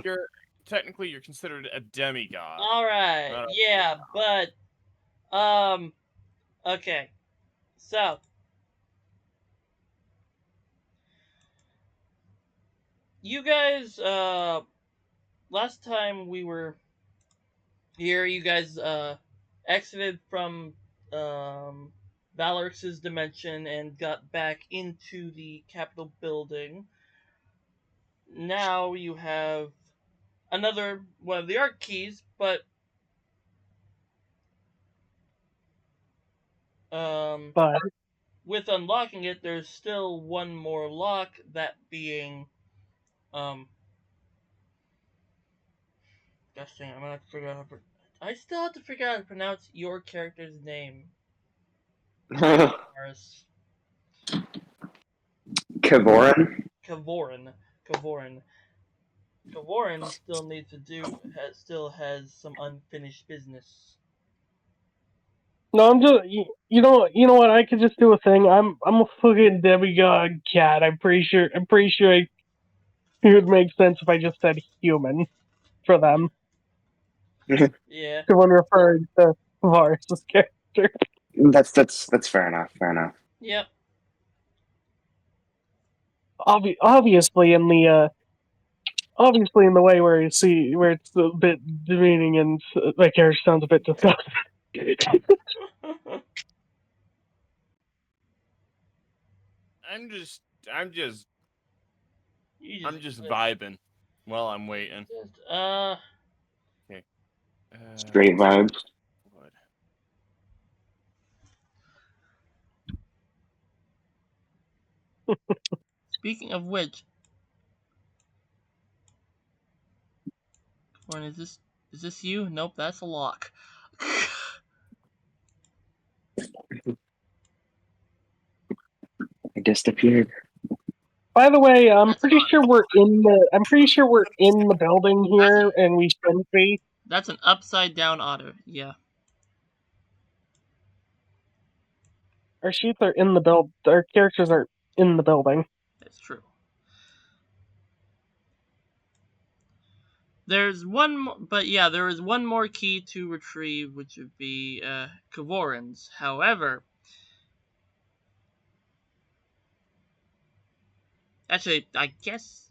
me. Technically, you're considered a demigod. Alright, yeah, but, okay. So, you guys, last time we were here, you guys, exited from, Valorix's dimension and got back into the Capitol building. Now you have another one of the art keys, but But with unlocking it, there's still one more lock. That being, gosh dang, I'm gonna have to figure out I still have to figure out how to pronounce your character's name. Morris. Kavorin? Kavorin. Kavorin still needs to still has some unfinished business. no, I'm just you know what? I could just do a thing. I'm a fucking demigod cat. I'm pretty sure it would make sense if I just said human for them Yeah. when referring to Varus' character. That's fair enough. Fair enough. Yep. Obviously in the way where it's a bit demeaning and my character sounds a bit disgusting. I'm just vibing while I'm waiting. Okay. Straight vibes. What? Speaking of which, Warren, is this you? Nope, that's a lock. I disappeared. By the way, I'm That's pretty an sure we're in the building here, and we shouldn't be. That's an upside down otter. Yeah. Our sheets are in the build. Our characters are in the building. That's true. There's one, but yeah, there is one more key to retrieve, which would be Kavorin's. However, actually, I guess,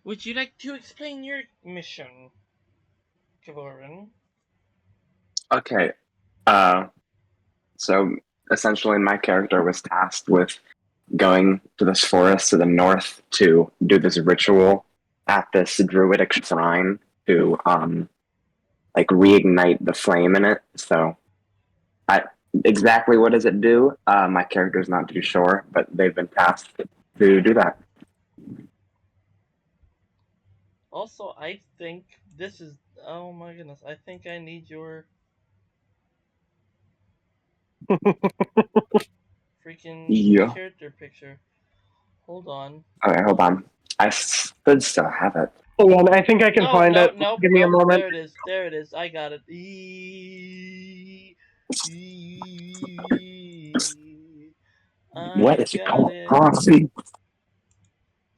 would you like to explain your mission, Kavorin? Okay. So essentially, my character was tasked with going to this forest to the north to do this ritual at this druidic shrine to like reignite the flame in it. So, exactly what does it do? My character's not too sure, but they've been tasked to do that. Also, I think this is. Oh my goodness! I think I need your freaking character picture. Hold on. Okay, hold on. I should still have it. Hang on, I think I can find it. Give me a moment. There it is. I got it. What is it called? Crossing.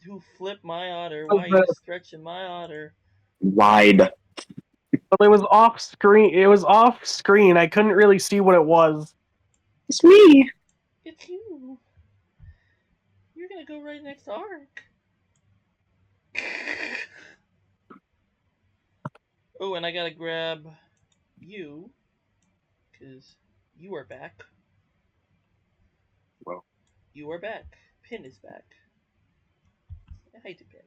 Who flipped my otter? Why are you stretching my otter? Wide. But it was off screen. I couldn't really see what it was. It's me. It's you. You're gonna go right next to Ark. Oh, and I gotta grab you, because you are back. Well, you are back. Pin is back. Hi to Pin.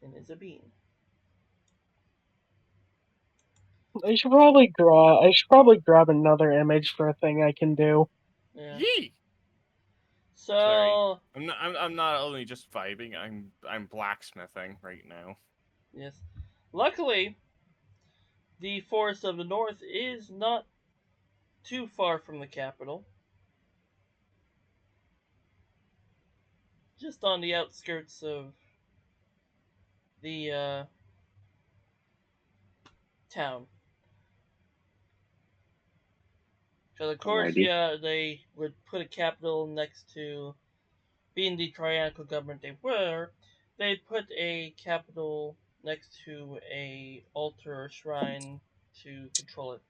Pin is a bean. I should probably grab another image for a thing I can do. Yeah. Yee! So sorry. I'm not only just vibing. I'm blacksmithing right now. Yes. Luckily, the Forest of the North is not too far from the capital. Just on the outskirts of the town. Because of course, Alrighty. yeah, they would put a capital next to, being the tyrannical government they were, they'd put a capital next to a altar or shrine to control it.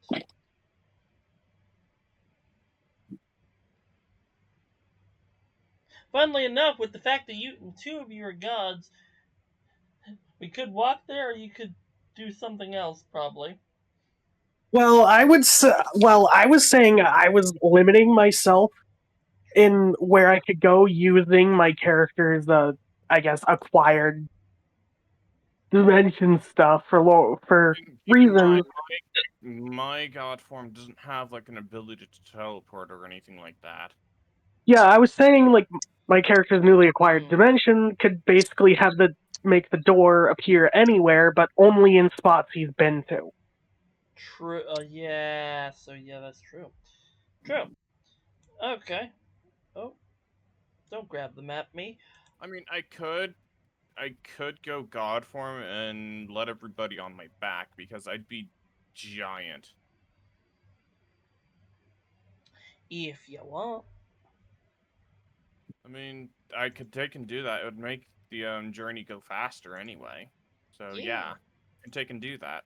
Funnily enough, with the fact that two of you are gods, we could walk there, or you could do something else, probably. Well, I was saying I was limiting myself in where I could go using my character's, I guess, acquired dimension stuff for Keep in reasons. mind, my god form doesn't have like an ability to teleport or anything like that. Yeah, I was saying like my character's newly acquired Hmm. dimension could basically make the door appear anywhere, but only in spots he's been to. True. Yeah. So yeah, that's true. True. Okay. Oh, don't grab the map, me. I mean, I could go god form and let everybody on my back because I'd be giant. If you want. I mean, I could take and do that. It would make the journey go faster anyway. So yeah, I can take and do that.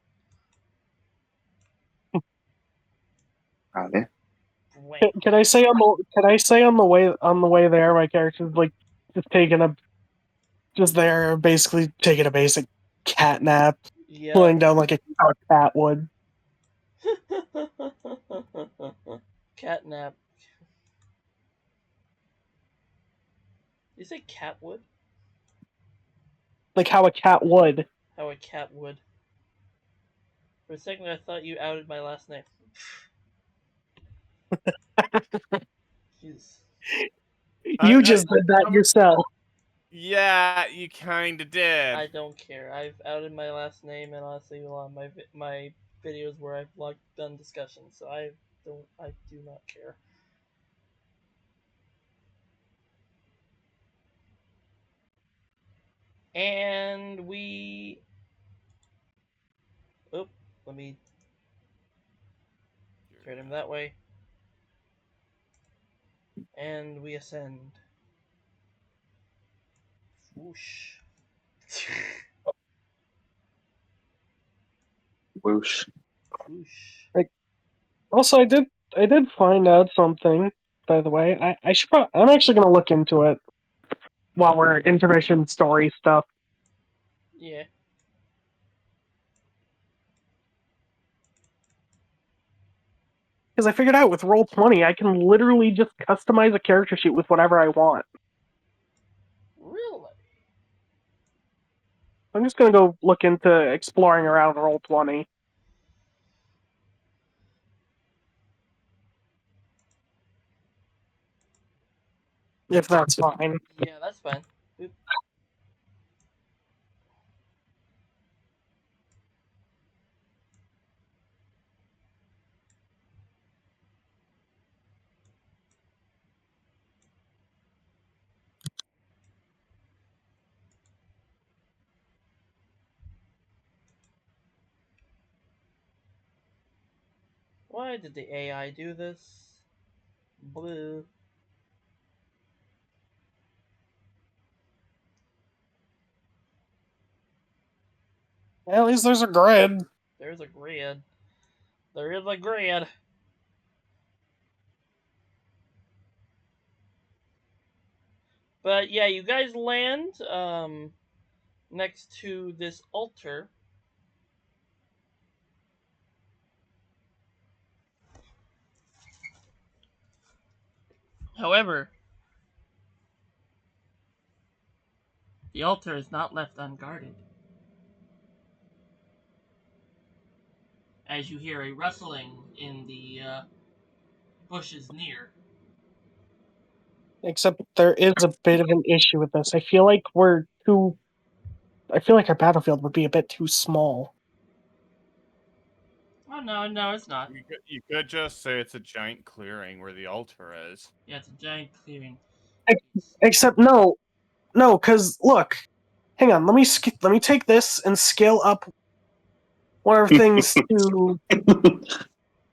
Howdy. Wait. Can I say on the way there, my character's like just there, basically taking a basic cat nap, Yeah. laying down like a cat would. Catnap. You say catwood? Like how a cat would. How a cat would. For a second, I thought you outed my last name. Jeez. You just did that yourself. Yeah, you kinda did. I don't care. I've outed my last name, and honestly, a lot of my videos where I've done discussions, so I do not care. And we. Oh, let me turn him that way. And we ascend. Whoosh. Whoosh. Whoosh. Also, I did find out something. By the way, I'm actually gonna look into it while we're intermission story stuff. Yeah. Because I figured out with Roll20, I can literally just customize a character sheet with whatever I want. Really? I'm just gonna go look into exploring around Roll20. If that's fine. Yeah, that's fine. Oop. Why did the AI do this? Blue. At least there's a grid. There's a grid. There is a grid. But yeah, you guys land next to this altar. However, the altar is not left unguarded. As you hear a rustling in the bushes near. Except there is a bit of an issue with this. I feel like our battlefield would be a bit too small. Oh no, it's not. You could just say it's a giant clearing where the altar is. Yeah, it's a giant clearing. Except no, because look, hang on. Let me take this and scale up one of our things to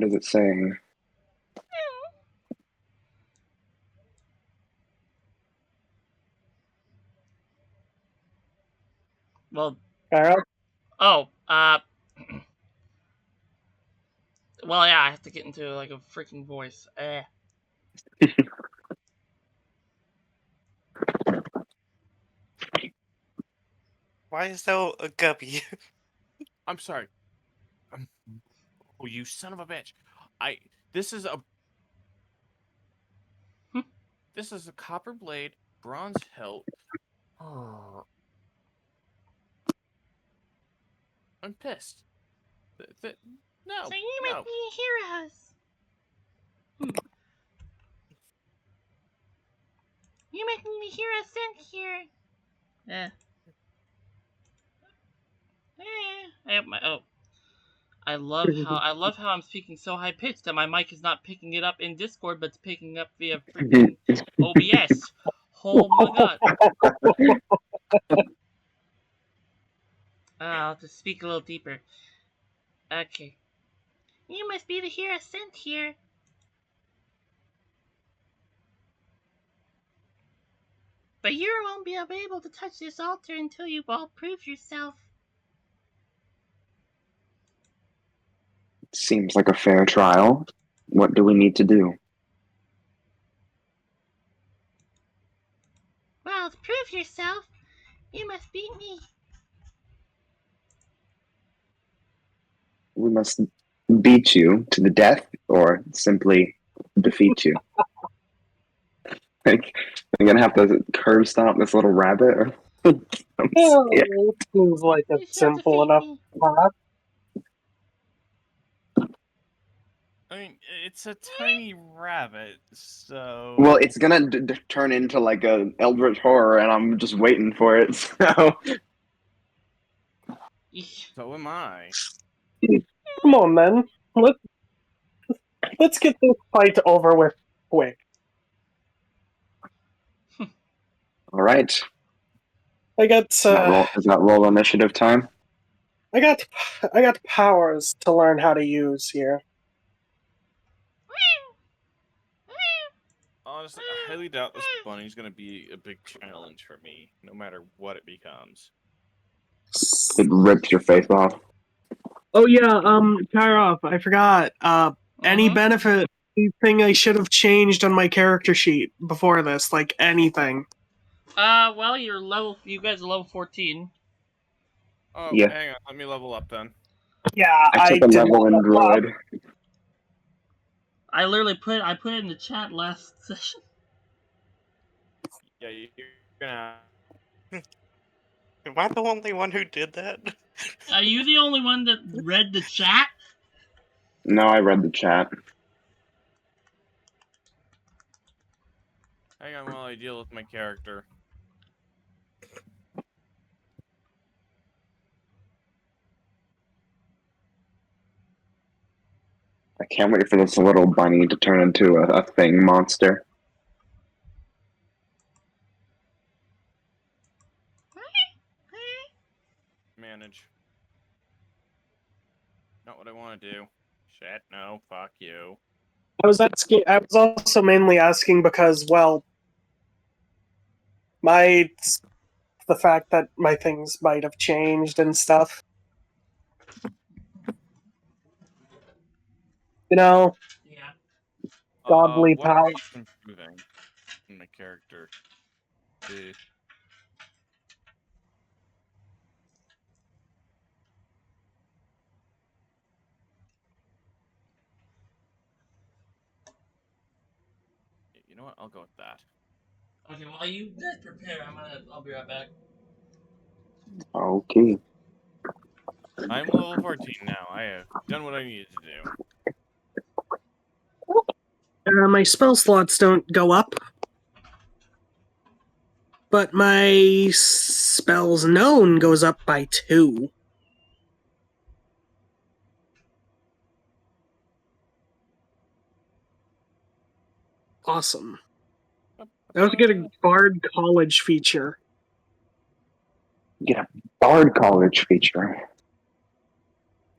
What is it saying? Well, Kara? oh, well, yeah, I have to get into like a freaking voice. Why is there a guppy? I'm sorry. Oh, you son of a bitch! This is a Hmm. this is a copper blade, bronze hilt. Oh, I'm pissed. No, So you no. might be heroes. You might be the hero sent here. I have my I love how I'm speaking so high pitched that my mic is not picking it up in Discord, but it's picking up via freaking OBS. Oh my god! I'll just speak a little deeper. Okay. You must be the hero sent here. But you won't be able to touch this altar until you all prove yourself. Seems like a fair trial. What do we need to do? Well, to prove yourself, you must beat me. We must beat you to the death or simply defeat you. Like, I'm gonna have to curb stomp this little rabbit. I'm Yeah, scared. it seems like a You shall simple defeat enough me. path. I mean, it's a tiny rabbit, so. Well, it's gonna turn into like a eldritch horror, and I'm just waiting for it. So So am I. Come on, then. Let's get this fight over with quick. all right, I got is that roll initiative time? I got powers to learn how to use here. Honestly, I highly doubt this bunny's gonna be a big challenge for me, no matter what it becomes. It rips your face off. Oh yeah, Kyrov, I forgot. Any Mhm. benefit, anything I should have changed on my character sheet before this, like anything. Well, you guys are level 14. Oh, Yeah, hang on, let me level up then. Yeah, I I took a didn't. level in druid. I literally put it in the chat last session. Yeah, you're gonna. Am I the only one who did that? Are you the only one that read the chat? No, I read the chat. Hang on while I deal with my character. I can't wait for this little bunny to turn into a thing monster. Manage. Not what I want to do. Shit, no, fuck you. I was also mainly asking because, well, the fact that my things might have changed and stuff. You know, Yeah. godly What power. is improving in my character? Uh, you know what? I'll go with that. Okay, while you guys prepare, I'll be right back. Okay. I'm level 14 now. I have done what I needed to do. My spell slots don't go up, but my spells known goes up by 2. Awesome. I also get a Bard College feature. Get a Bard College feature.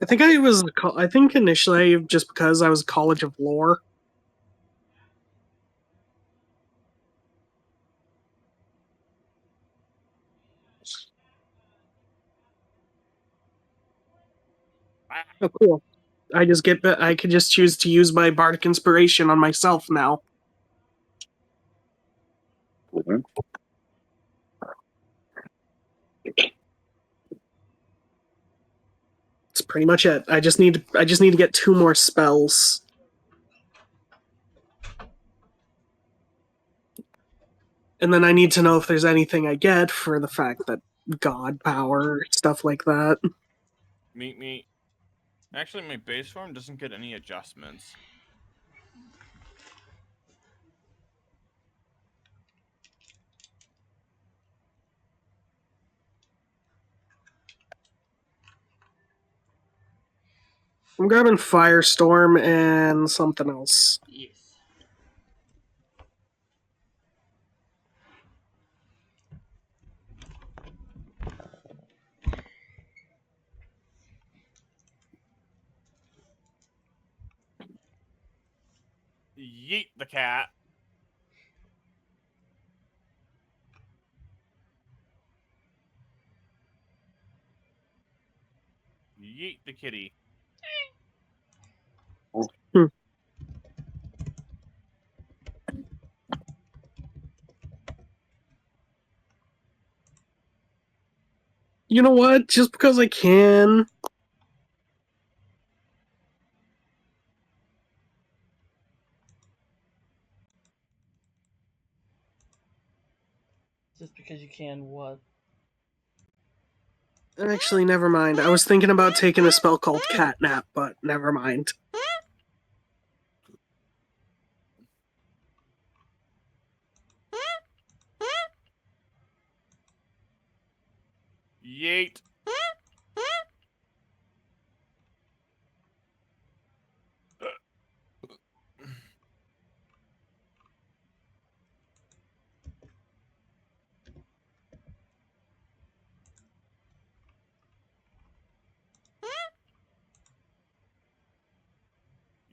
I think initially just because I was College of Lore. Oh, cool. I could just choose to use my bardic inspiration on myself now. Mhm. That's pretty much it. I just need to get 2 more spells. And then I need to know if there's anything I get for the fact that God power, stuff like that. Meet me. Actually, my base form doesn't get any adjustments. I'm grabbing Firestorm and something else. Yes. Yeet the cat. Yeet the kitty. Hmm. You know what? Just because I can. Just because you can what? Actually, never mind. I was thinking about taking a spell called Catnap, but never mind. Yeet.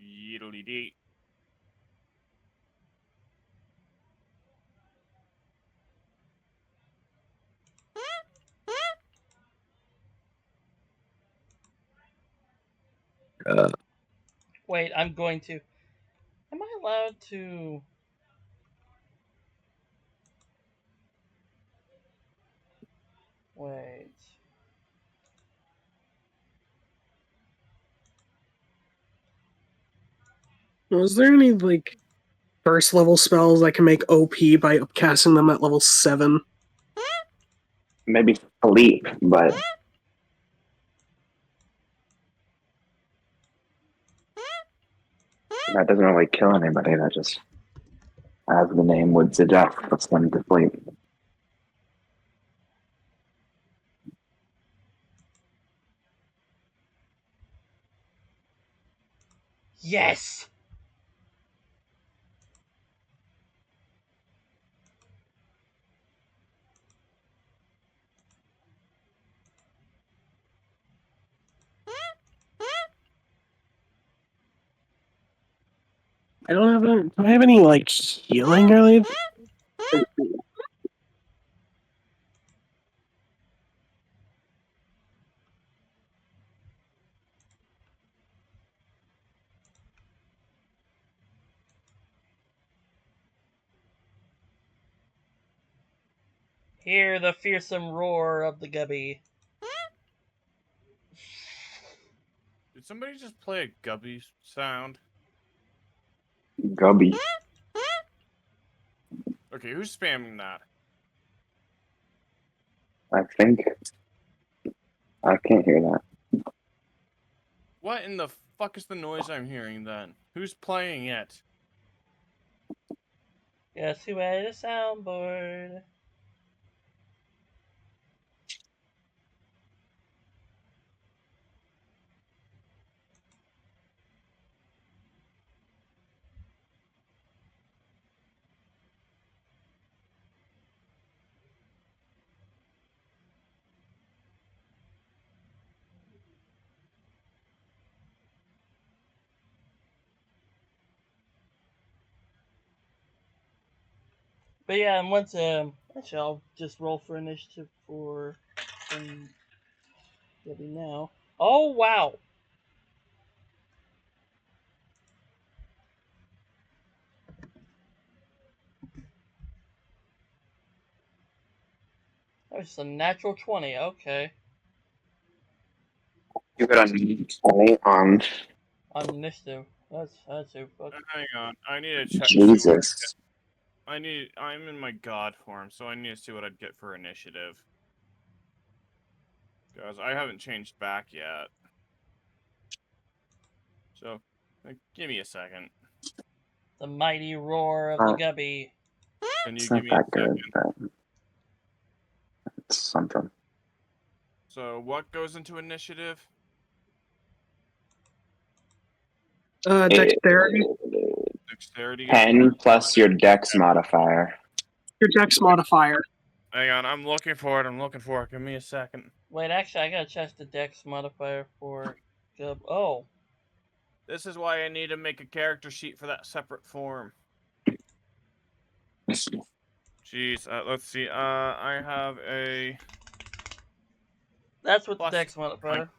Yeetly dee. Wait, I'm going to. Am I allowed to? Wait. Was there any, like, first level spells I can make OP by upcasting them at level 7? Maybe sleep, but that doesn't really kill anybody. That just, as the name would suggest, puts them to sleep. Yes! I don't have any. Do I have any, like, healing or anything? Hear the fearsome roar of the gubby. Did somebody just play a gubby sound? Gubby. Okay, who's spamming that? I think I can't hear that. What in the fuck is the noise I'm hearing then? Who's playing it? Guess who had a soundboard? But yeah, and once actually I'll just roll for initiative for Debbie now. Oh wow! That was a natural 20. Okay, You got a 20 on on initiative. That's super. Hang on, I need to check to see what Jesus. I'm in my god form, so I need to see what I'd get for initiative. Guys, I haven't changed back yet. So, give me a second. The mighty roar of the Gubby. Can you It's give not me a that good, second? but it's something. So, what goes into initiative? Dexterity. Dexterity goes into 10 plus your dex modifier. Your dex modifier. Hang on, I'm looking for it. Give me a second. Wait, actually, I gotta check the dex modifier for Gub. Oh, This is why I need to make a character sheet for that separate form. Jeez, let's see. I have a that's what the plus dex 2 for modifier.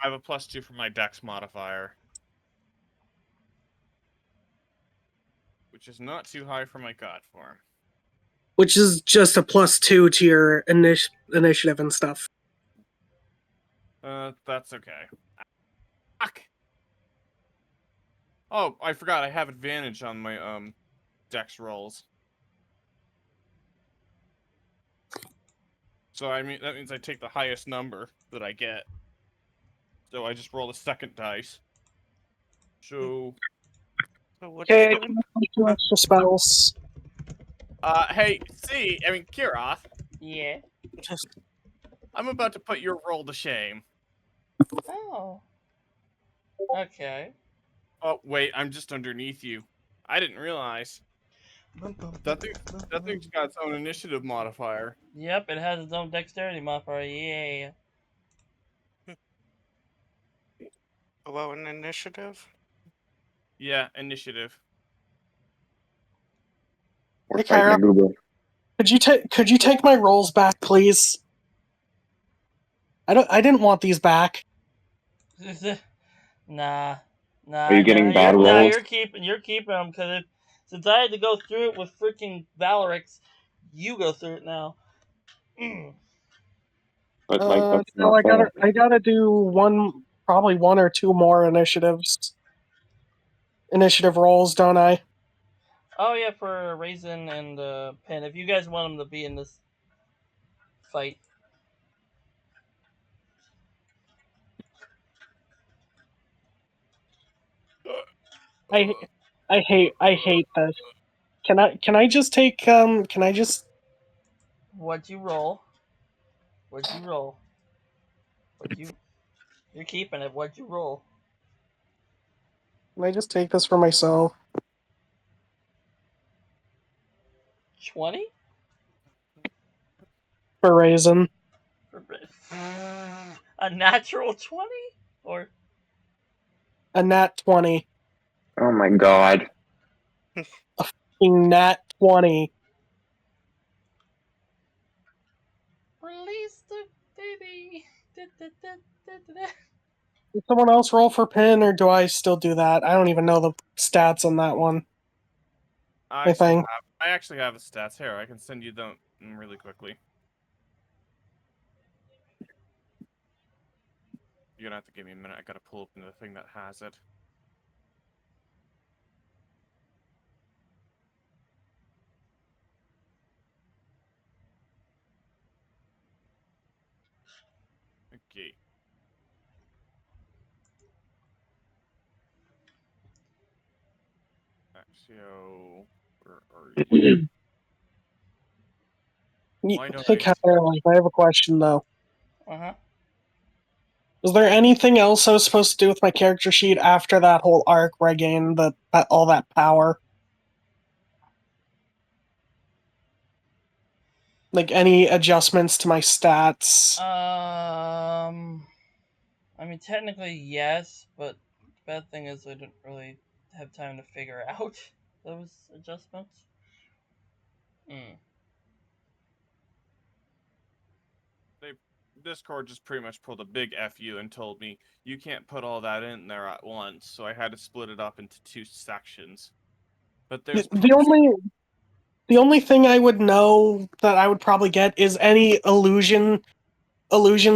I have a +2 for my dex modifier, which is not too high for my god form. Which is just a +2 to your initiative and stuff. That's okay. Fuck. Oh, I forgot. I have advantage on my dex rolls. So I mean that means I take the highest number that I get. So I just roll the second dice. So So what you Okay, I doing? can make 2 extra spells. hey, Kiroth, Yeah. I'm about to put your roll to shame. Oh. Okay. Oh wait, I'm just underneath you. I didn't realize. That thing's got its own initiative modifier. Yep, it has its own dexterity modifier. Yeah. Below an initiative? Yeah, initiative. We're Hey, fighting Kyra, a Google. could you take my rolls back, please? I didn't want these back. Nah. Are you getting bad Nah, rolls? you're keeping them because since I had to go through it with freaking Valorix, you go through it now. But like that's No, not fair. I gotta do probably 1 or 2 more initiative rolls, don't I? Oh yeah, for Raisin and Pen. If you guys want them to be in this fight. I I hate this. Can I just take can I just What'd you roll? What'd you roll? You're keeping it. What'd you roll? take this for myself? 20? For Raisin. A natural 20? Or A nat 20. Oh my god. Nat 20. release the baby. Did someone else roll for pin, or do I still do that? I don't even know the stats on that one. I actually have the stats here. I can send you them really quickly. You're gonna have to give me a minute. I gotta pull up the thing that has it. Okay. Axio, where are you? Why don't Hey, I see? Kyle, I have a question though. Uh-huh. Was there anything else I was supposed to do with my character sheet after that whole arc where I gained all that power? Like any adjustments to my stats? I mean, technically, yes, but the bad thing is I didn't really have time to figure out those adjustments. Mm. Discord just pretty much pulled a big FU and told me you can't put all that in there at once, so I had to split it up into 2 sections. But there's The only thing I would know that I would probably get is any illusion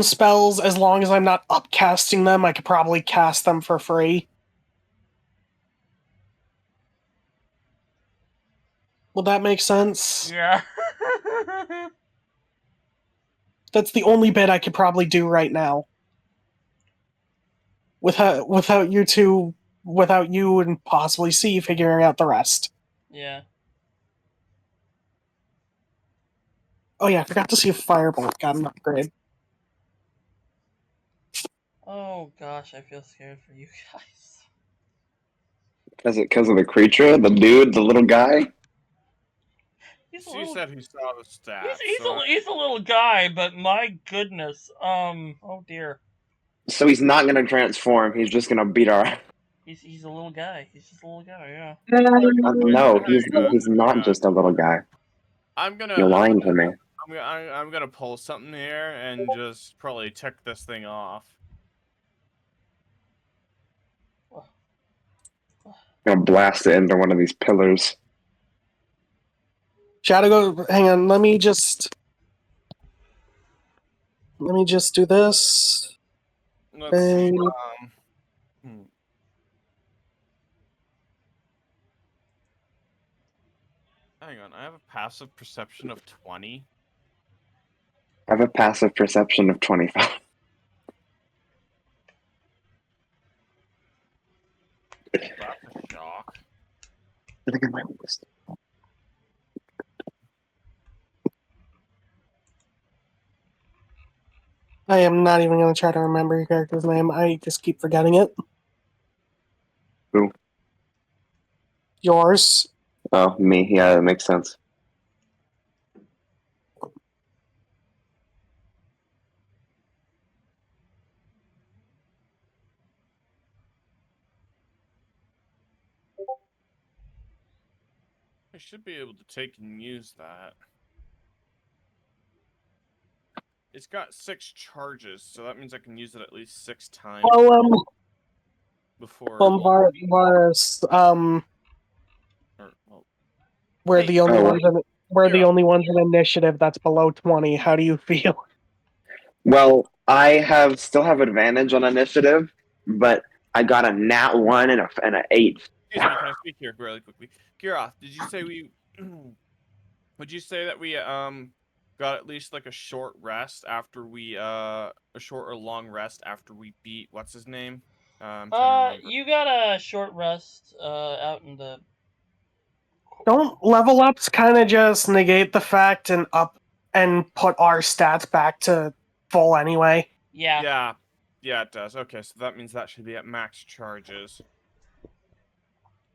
spells. As long as I'm not upcasting them, I could probably cast them for free. Will that make sense? Yeah. That's the only bit I could probably do right now. Without you and possibly C figuring out the rest. Yeah. Oh yeah, I forgot to see if Firebolt got an upgrade. Oh gosh, I feel scared for you guys. Is it because of the creature, the dude, the little guy? He's a she little. said he saw the stats. He's a little guy, but my goodness. Oh dear. So he's not gonna transform. He's just gonna beat our. He's a little guy. He's just a little guy. Yeah. No, he's not just a little guy. I'm gonna You're lying to me. I'm gonna pull something here and just probably tick this thing off. I'm gonna blast it into one of these pillars. Shadow, go. Hang on. Let me just do this. Let's see. Hang on, I have a passive perception of 20. I have a passive perception of 25. That's a shock. I think I might list. I am not even going to try to remember your character's name. I just keep forgetting it. Who? Yours. Oh, me. Yeah, that makes sense. I should be able to take and use that. It's got 6 charges, so that means I can use it at least 6 times before. Varus, well, we're hey, the only ones. We're the Kira. only ones in initiative that's below 20. How do you feel? Well, I still have advantage on initiative, but I got a nat 1 and an 8. Excuse me, can I speak here really quickly? Kira, did you say we? Would you say that we got at least like a short rest after we a short or long rest after we beat what's his name? I'm trying to remember. You got a short rest out in the. Don't level ups kind of just negate the fact and put our stats back to full anyway? Yeah. Yeah, it does. Okay, so that means that should be at max charges.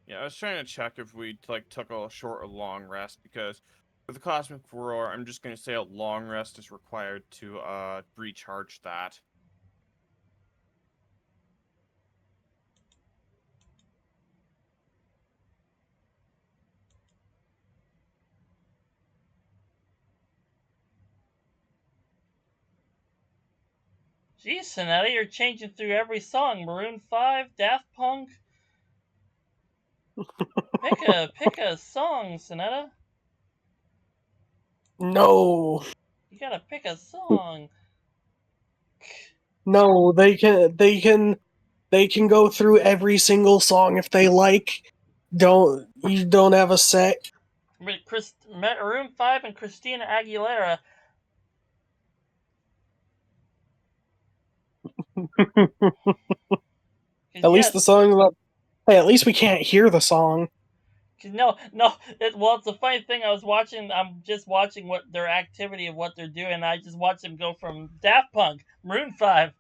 Yeah, I was trying to check if we like took a short or long rest because for the Cosmic Roar, I'm just gonna say a long rest is required to recharge that. Geez, Sonetta, you're changing through every song. Maroon 5, Daft Punk. Pick a song, Sonetta. No. You gotta pick a song. No, they can go through every single song if they like. You don't have a say. Maroon 5 and Christina Aguilera. At least the song's not. Hey, at least we can't hear the song. No. It's a funny thing. I'm just watching what their activity of what they're doing. And I just watch them go from Daft Punk, Maroon 5.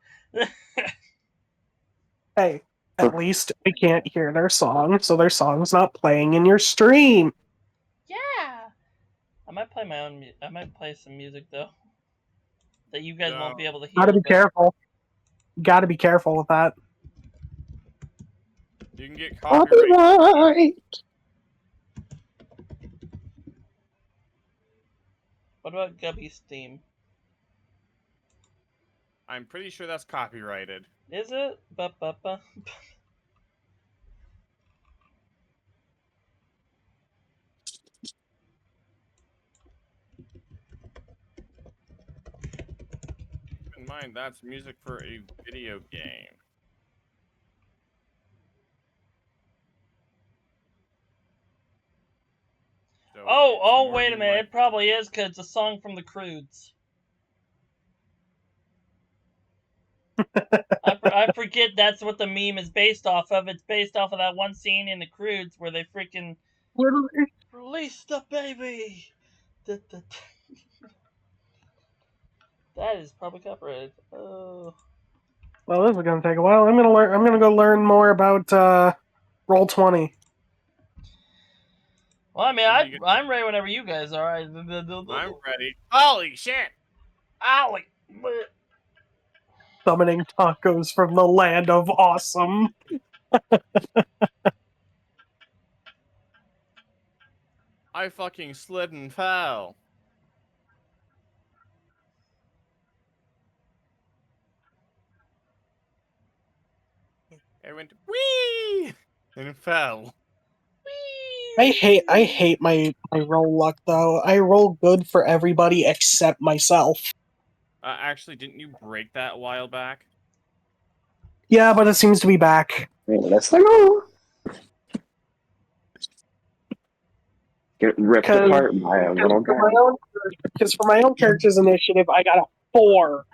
Hey, at least we can't hear their song, so their song's not playing in your stream. Yeah. I might play my own. I might play some music though that you guys won't be able to hear. Gotta be careful. Gotta be careful with that. You can get copyright. What about Gubby's theme? I'm pretty sure that's copyrighted. Is it? Ba-ba-ba. Keep in mind, that's music for a video game. So Oh, more wait a than minute. like It probably is because it's a song from the Croods. I forget that's what the meme is based off of. It's based off of that one scene in the Croods where they freaking Literally. release the baby. That is probably copyrighted. Oh. Well, this is gonna take a while. I'm gonna go learn more about Roll20. Well, I mean, what are you I'm ready whenever you guys are. I'm ready. Holy shit! Ollie. Summoning tacos from the land of awesome. I fucking slid and fell. I went wee and fell. I hate my roll luck though. I roll good for everybody except myself. Actually, didn't you break that a while back? Yeah, but it seems to be back. That's like, oh. Get ripped Because apart by a little guy. for my own character's initiative, I got a 4.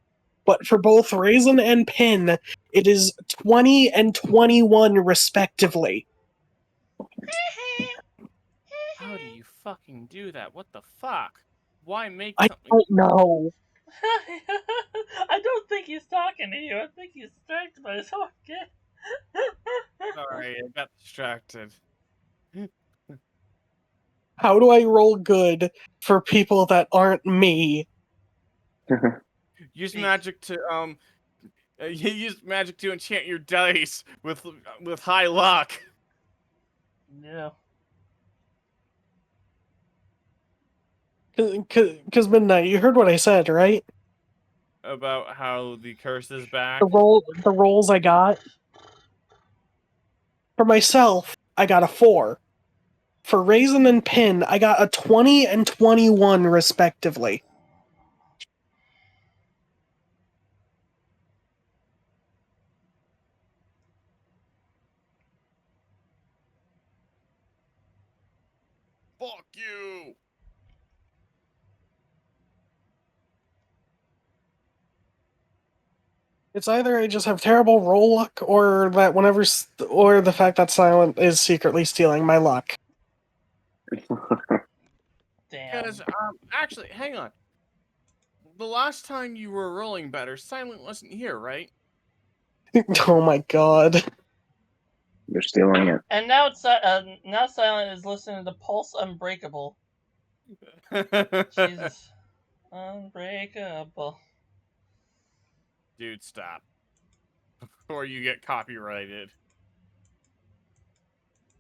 But for both Raisin and Pin, it is 20 and 21 respectively. How do you fucking do that? What the fuck? Why make I something? don't know. I don't think he's talking to you. I think he's distracted by his own kid. Sorry, I got distracted. How do I roll good for people that aren't me? Use magic to you use magic to enchant your dice with high luck. Yeah. Because Midnight, you heard what I said, right? About how the curse is back. The rolls I got for myself, I got a 4. For Raisin and Pin, I got a 20 and 21 respectively. Fuck you. It's either I just have terrible roll luck, or or the fact that Silent is secretly stealing my luck. Damn. Because actually, hang on. The last time you were rolling better, Silent wasn't here, right? Oh my god. You're stealing it. And now now Silent is listening to Pulse Unbreakable. Jesus. Unbreakable. Dude, stop. Before you get copyrighted.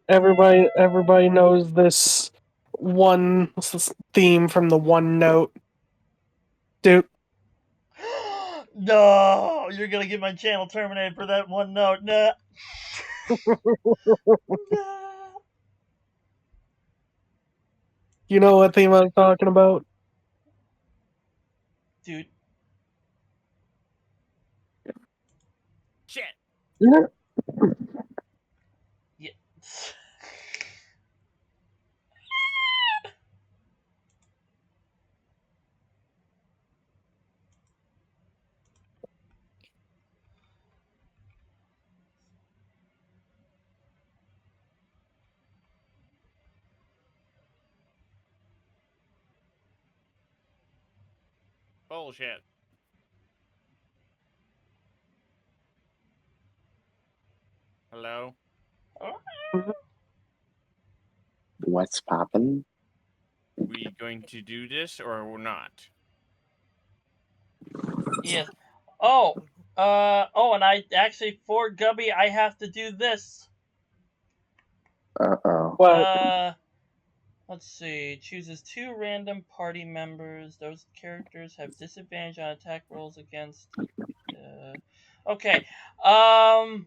Everybody knows this theme from the one note. Dude, No, you're gonna get my channel terminated for that one note. Nah. Nah. you know what theme I'm talking about? Dude. Shit. Yeah. Yeah. Bullshit. Hello? What's poppin'? We going to do this or we're not? Yes. Oh. And I actually, for Gubby, I have to do this. Uh-oh. What? Let's see. Chooses 2 random party members. Those characters have disadvantage on attack rolls against. Okay. Oh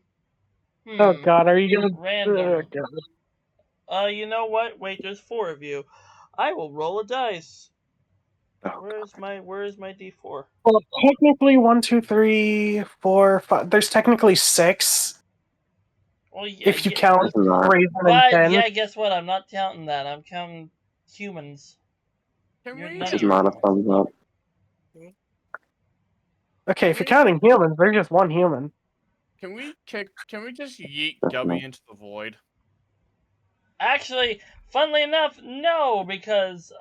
God, are you gonna? Random. God. You know what? Wait, there's 4 of you. I will roll a dice. Oh, Where's my D4? Well, technically 1, 2, 3, 4, 5. There's technically 6 Well, yeah, if you count this is not. Raven and but 10. yeah, guess what? I'm not counting that. I'm counting humans. Can You're we? none This of is you. not a thumbs up. Okay, if you're counting humans, they're just one human. Can we just yeet Gubby into the void? Actually, funnily enough, no, because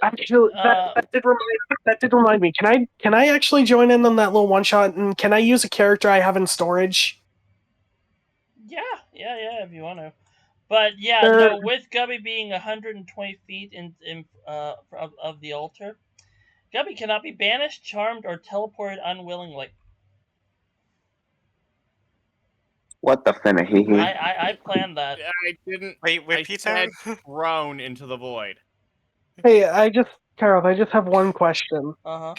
Actually, that did remind me. Can I actually join in on that little one shot? And can I use a character I have in storage? yeah, if you want to. But yeah, There, no, with Gubby being 120 feet of the altar, Gubby cannot be banished, charmed, or teleported unwillingly. What the finna I planned that. I didn't. Wait, I repeat said that? thrown into the void. hey, Carol, I just have one question. Uh-huh.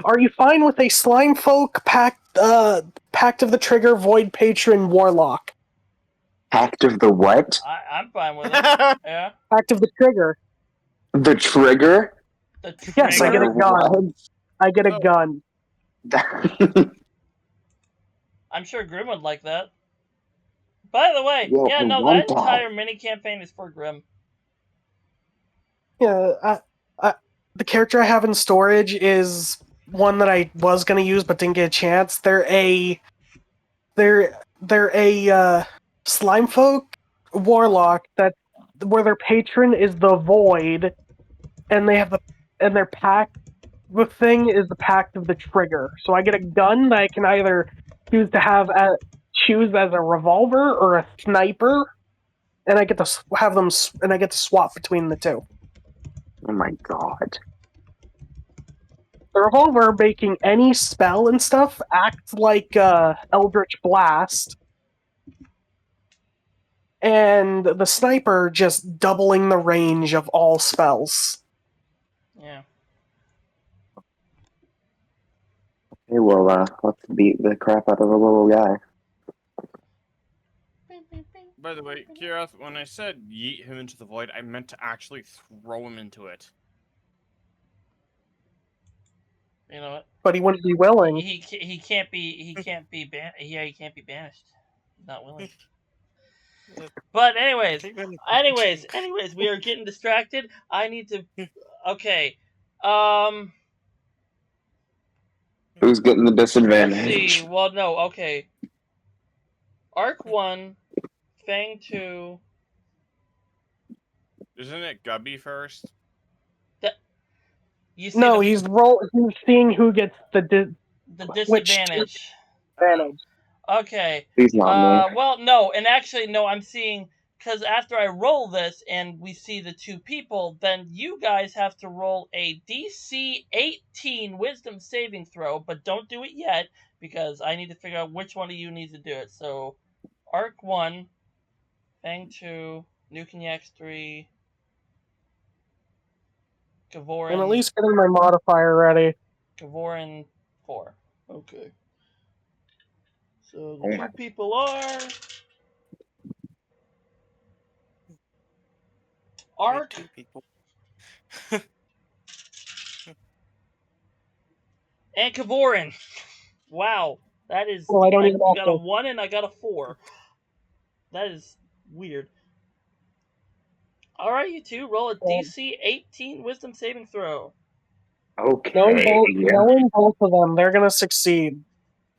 Are you fine with a slime folk pact of the trigger void patron warlock? Pact of the what? I'm fine with it. Yeah. Pact of the trigger. The trigger? The Yes, I get a trigger. gun. I get a Oh. gun. I'm sure Grim would like that. By the way, Yeah, yeah, I no, want that that. entire mini campaign is for Grim. Yeah, the character I have in storage is one that I was gonna use but didn't get a chance. They're a slime folk warlock that where their patron is the void, and their pact the thing is the pact of the trigger. So I get a gun that I can either choose as a revolver or a sniper, and I get to have them and I get to swap between the two. Oh my god. The revolver, making any spell and stuff, acts like Eldritch Blast, and the sniper just doubling the range of all spells. Yeah. Okay, well, let's beat the crap out of the little guy. By the way, Kirath, when I said yeet him into the void, I meant to actually throw him into it. You know what? But he wouldn't be willing. He can't be banished. He's not willing. But anyways, we are getting distracted. I need to. Okay. Who's getting the Let's disadvantage? see. Well, no. Okay. Arc 1, Fang 2. Isn't it Gubby first? You see No, the he's seeing who gets the disadvantage. disadvantage. Okay. Please not me. Well, no, and actually, no. I'm seeing because after I roll this and we see the 2 people, then you guys have to roll a DC 18 Wisdom saving throw, but don't do it yet because I need to figure out which one of you needs to do it. So, Arc 1, Fang 2, Nukenyax 3, Kavorin. I'm at least getting my modifier ready. Kavorin 4. Okay. So Oh the my- 2 people are Arc 2 people. and Kavorin. Wow, that is. Well, I don't I even got a also. 1 and I got a 4. That is weird. All right, you 2, roll a DC 18 Wisdom saving throw. Okay. Knowing both of them, they're gonna succeed.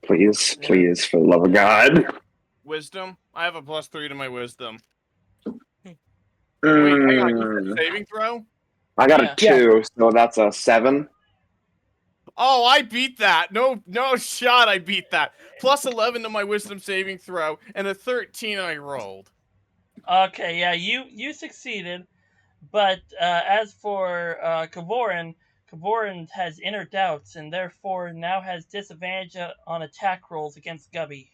Please, Yeah. please, for the love of God. Wisdom? I have a +3 to my wisdom. Wait, Mm, hang on. You said saving throw? I got Yeah. a 2, so that's a 7. Oh, I beat that. No shot. I beat that. +11 to my wisdom saving throw, and a 13 I rolled. Okay, yeah, you succeeded, but as for Kavorin, Kavorin has inner doubts and therefore now has disadvantage on attack rolls against Gubby.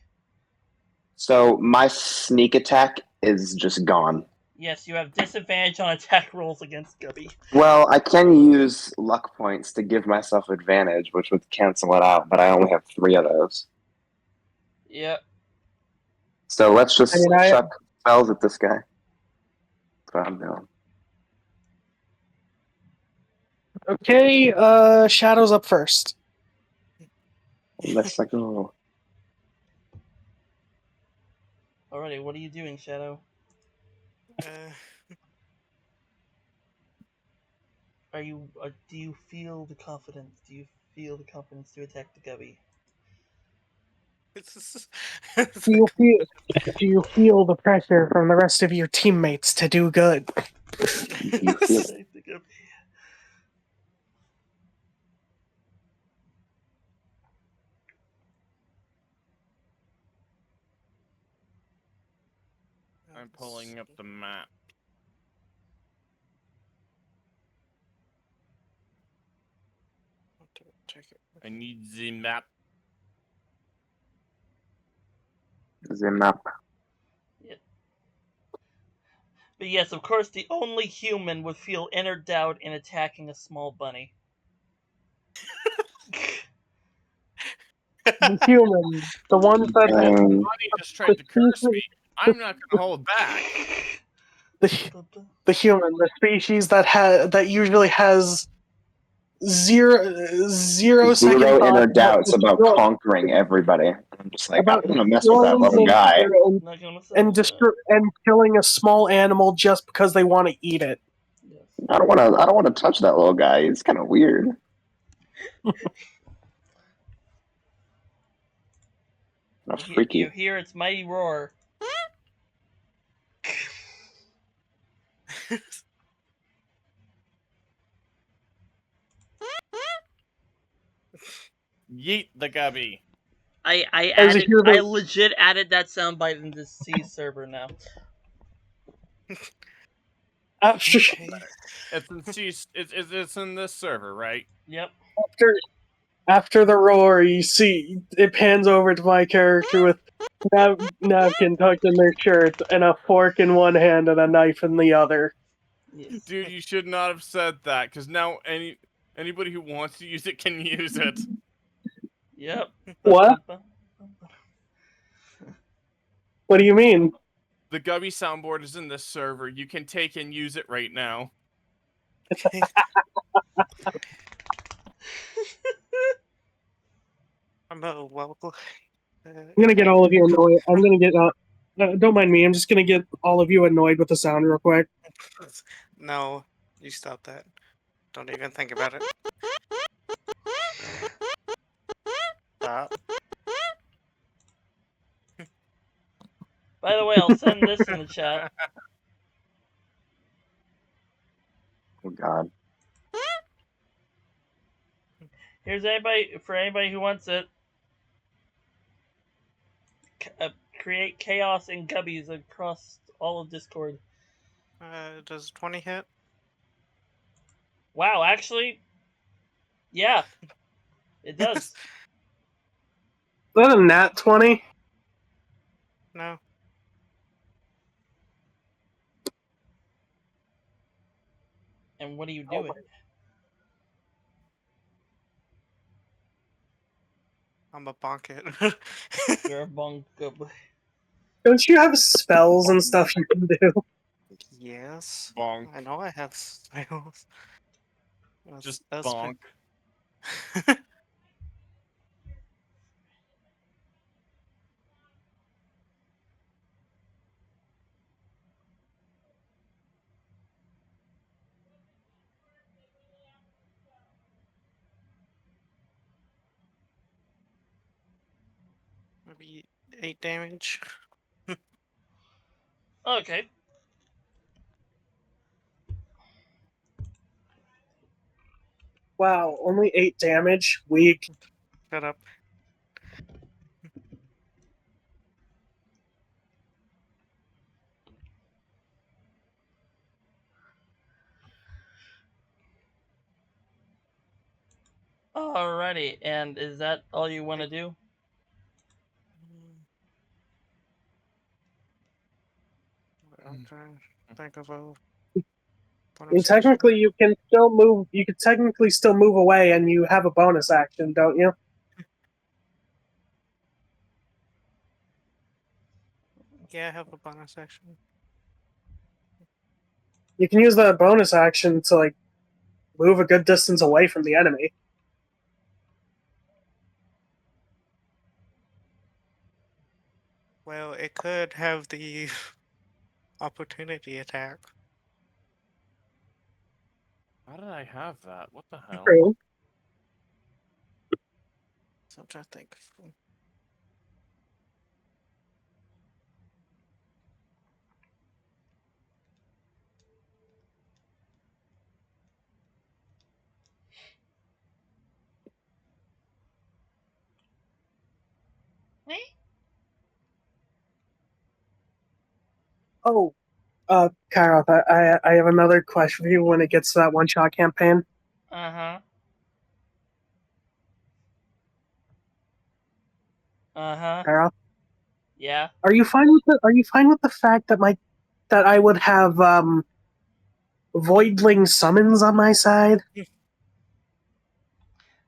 So my sneak attack is just gone. Yes, you have disadvantage on attack rolls against Gubby. Well, I can use luck points to give myself advantage, which would cancel it out, but I only have 3 of those. Yep. So let's just I mean, chuck spells at this guy. That's what I'm doing. Okay, Shadow's up first. Let's go. Alrighty, what are you doing, Shadow? Uh, Are you? Do you feel the confidence? Do you feel the confidence to attack the Gubby? it's Do you feel the pressure from the rest of your teammates to do good? You feel Attack the Gubby. I'm pulling up the map. Take it. I need the map. the map. But yes, of course, the only human would feel inner doubt in attacking a small bunny. The human, the ones that Um, Bonnie just tried to curse me. I'm not gonna hold back. The human, the species that usually has zero second Zero thought inner doubts about conquering everybody. I'm just like, I'm about gonna mess with that destroying little guy. nature Not gonna mess up with that. and killing a small animal just because they want to eat it. Yes. I don't wanna touch that little guy. He's kinda weird. Not freaky. You hear its mighty roar. Yeet the gubby. As you hear I the legit added that soundbite in the C server now. after Okay. It's in it's in this server, right? Yep. after the roar, you see it pans over to my character with napkin tucked in their shirts and a fork in one hand and a knife in the other. Yes. Dude, you should not have said that, because now anybody who wants to use it can use it. Yep. What? What do you mean? The Gubby soundboard is in this server. You can take and use it right now. I'm welcome. I'm gonna get all of you annoyed. I'm gonna get don't mind me. I'm just gonna get all of you annoyed with the sound real quick. No, you stop that. Don't even think about it. Stop. By the way, I'll send this in the chat. Oh god. Here's anybody who wants it. Create chaos and gubbies across all of Discord. Does 20 hit? Wow, actually, yeah, it does. Is that a nat 20? No. And what are you doing? I'm a bonk it. You're a bonk gub. Don't you have spells and stuff you can do? Yes. Bonk. I know I have spells. Just That's bonk. Maybe 8 damage. Okay. Wow, only 8 damage. Weak. Shut up. Alrighty, and is that all you want to do? Okay. think of a You bonus action. technically you can still move. You could technically still move away, and you have a bonus action, don't you? Yeah, I have a bonus action. You can use the bonus action to like move a good distance away from the enemy. Well, it could have the opportunity attack. How did I have that? What the hell? True. So I'm trying to think. Oh, Kyle, I have another question for you when it gets to that one-shot campaign. Uh-huh. Uh-huh. Kyle, Yeah. are you fine with the fact that I would have voidling summons on my side?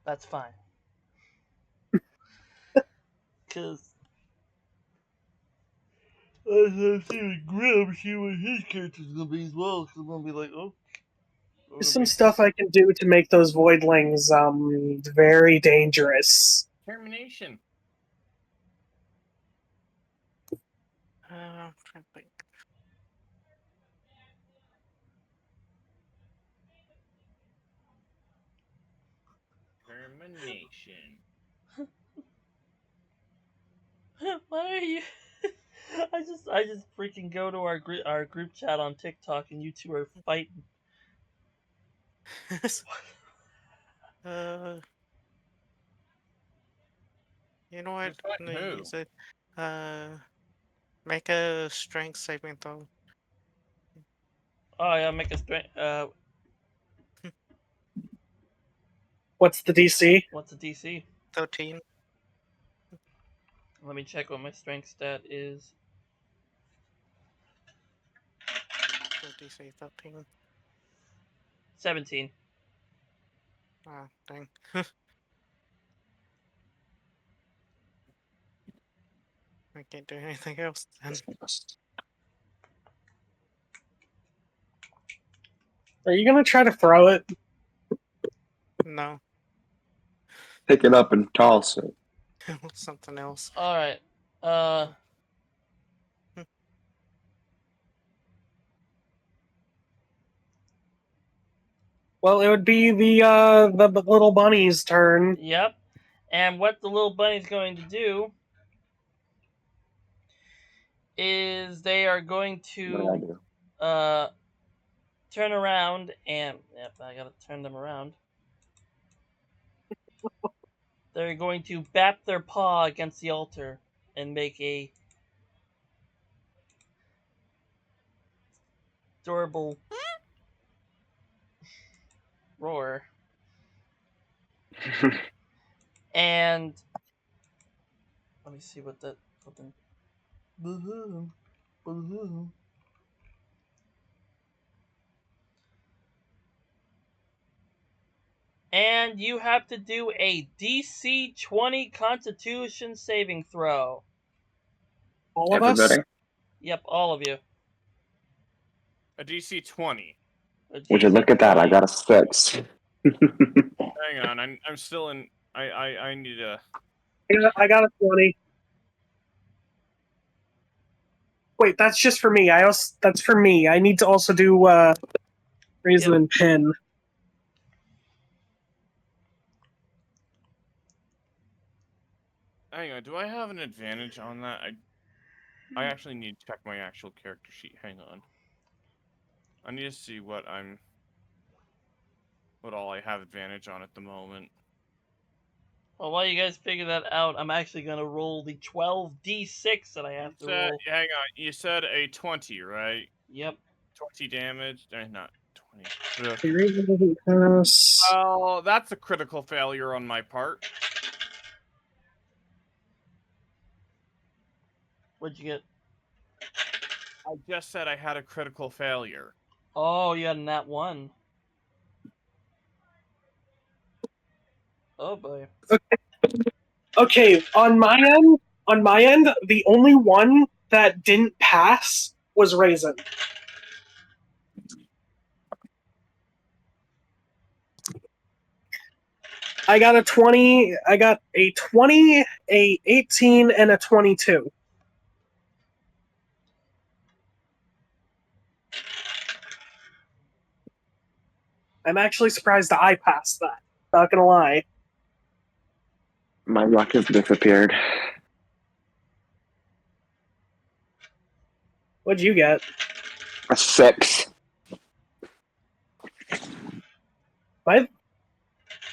That's fine. Cause I'm seeing Grim see what his character's gonna be as well. Cause I'm gonna be like, oh, There's some stuff I can do to make those voidlings very dangerous. Termination. I'm trying to think. Termination. Why are you? I just freaking go to our group chat on TikTok and you two are fighting. uh, you know what? Who's fighting No, who? use it. Make a strength saving throw. Oh yeah, make a strength. What's the DC? What's the DC? 13. Let me check what my strength stat is. So DC 13. 17. Ah, dang. I can't do anything else then. Are you gonna try to throw it? No, Pick it up and toss it. something else. All right. Well, it would be the little bunny's turn. Yep. And what the little bunny's going to do is they are going What did I to do? turn around and yep, I gotta turn them around. They're going to bap their paw against the altar and make a adorable roar. And let me see what that flipping. And you have to do a DC 20 Constitution saving throw. All of us? Everybody? Yep, all of you. A DC 20. A Would you DC look at that? I 20. got a 6. Hang on, I'm still in. I need a. I got a 20. Wait, that's just for me. That's for me. I need to also do reason Yep. and pin. Hang on, do I have an advantage on that? I actually need to check my actual character sheet. Hang on. I need to see what all I have advantage on at the moment. Well, while you guys figure that out, I'm actually gonna roll the 12d6 that I have to roll. Hang on, you said a 20, right? Yep. 20 damage? Not 20. Ugh. Reason doesn't pass. Well, that's a critical failure on my part. What'd you get? I just said I had a critical failure. Oh, you had a nat 1. Oh boy. Okay, on my end, the only one that didn't pass was Raisin. I got a 20, a 18, and a 22. I'm actually surprised that I passed that. Not gonna lie. My luck has disappeared. What'd you get? A 6.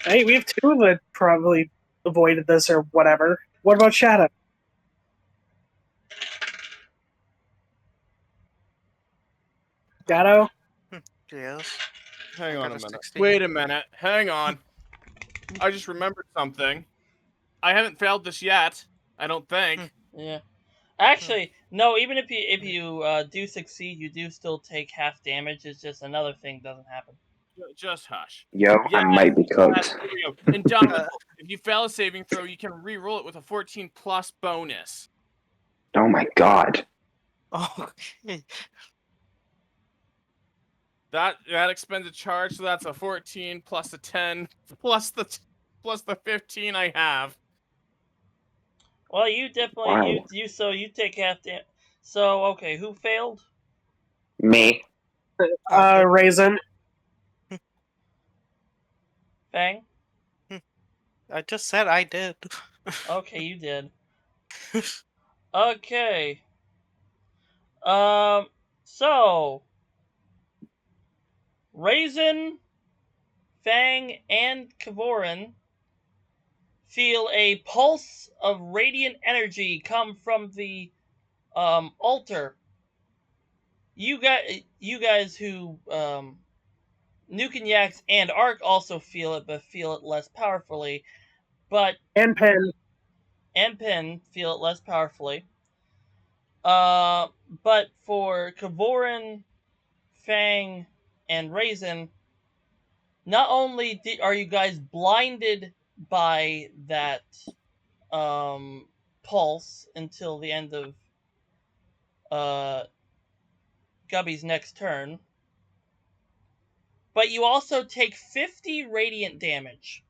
Hey, we have two that probably avoided this or whatever. What about Shadow? Shadow? Yes. Hang I on got a a minute. 16. Wait a minute. Hang on. I just remembered something. I haven't failed this yet. I don't think. Yeah. Actually, no. Even if you do succeed, you do still take half damage. It's just another thing doesn't happen. Just hush. Yo, I Yes, might be yes, cooked. here we go. Indomitable. If you fail a saving throw, you can re-roll it with a 14 plus bonus. Oh my god. Okay. That expends a charge, so that's a 14 plus a 10 plus the 15 I have. Well, you definitely Wow. you take half damage. So okay, who failed? Me. Okay. Raisin. Fang. I just said I did. Okay, you did. Okay. So Raisin, Fang, and Kavorin feel a pulse of radiant energy come from the altar. You guys who Nuke and Yax and Ark also feel it, but feel it less powerfully. But And Pen. and Pin feel it less powerfully. But for Kavorin, Fang, and Raisin, not only are you guys blinded by that pulse until the end of uh, Gubby's next turn, but you also take 50 radiant damage.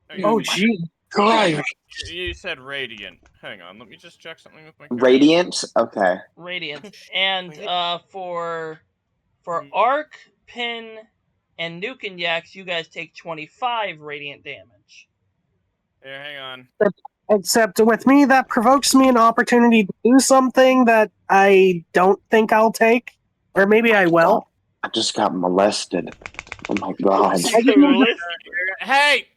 Hang Oh, on. gee. Christ. You said radiant. Hang on, let me just check something with my character. Radiant? Okay. Radiant. And for Mhm. Arc, Pin, and Nuke and Yax, you guys take 25 radiant damage. Here, hang on. Except with me, that provokes me an opportunity to do something that I don't think I'll take. Or maybe I will. I just got molested. Oh my god. Hey!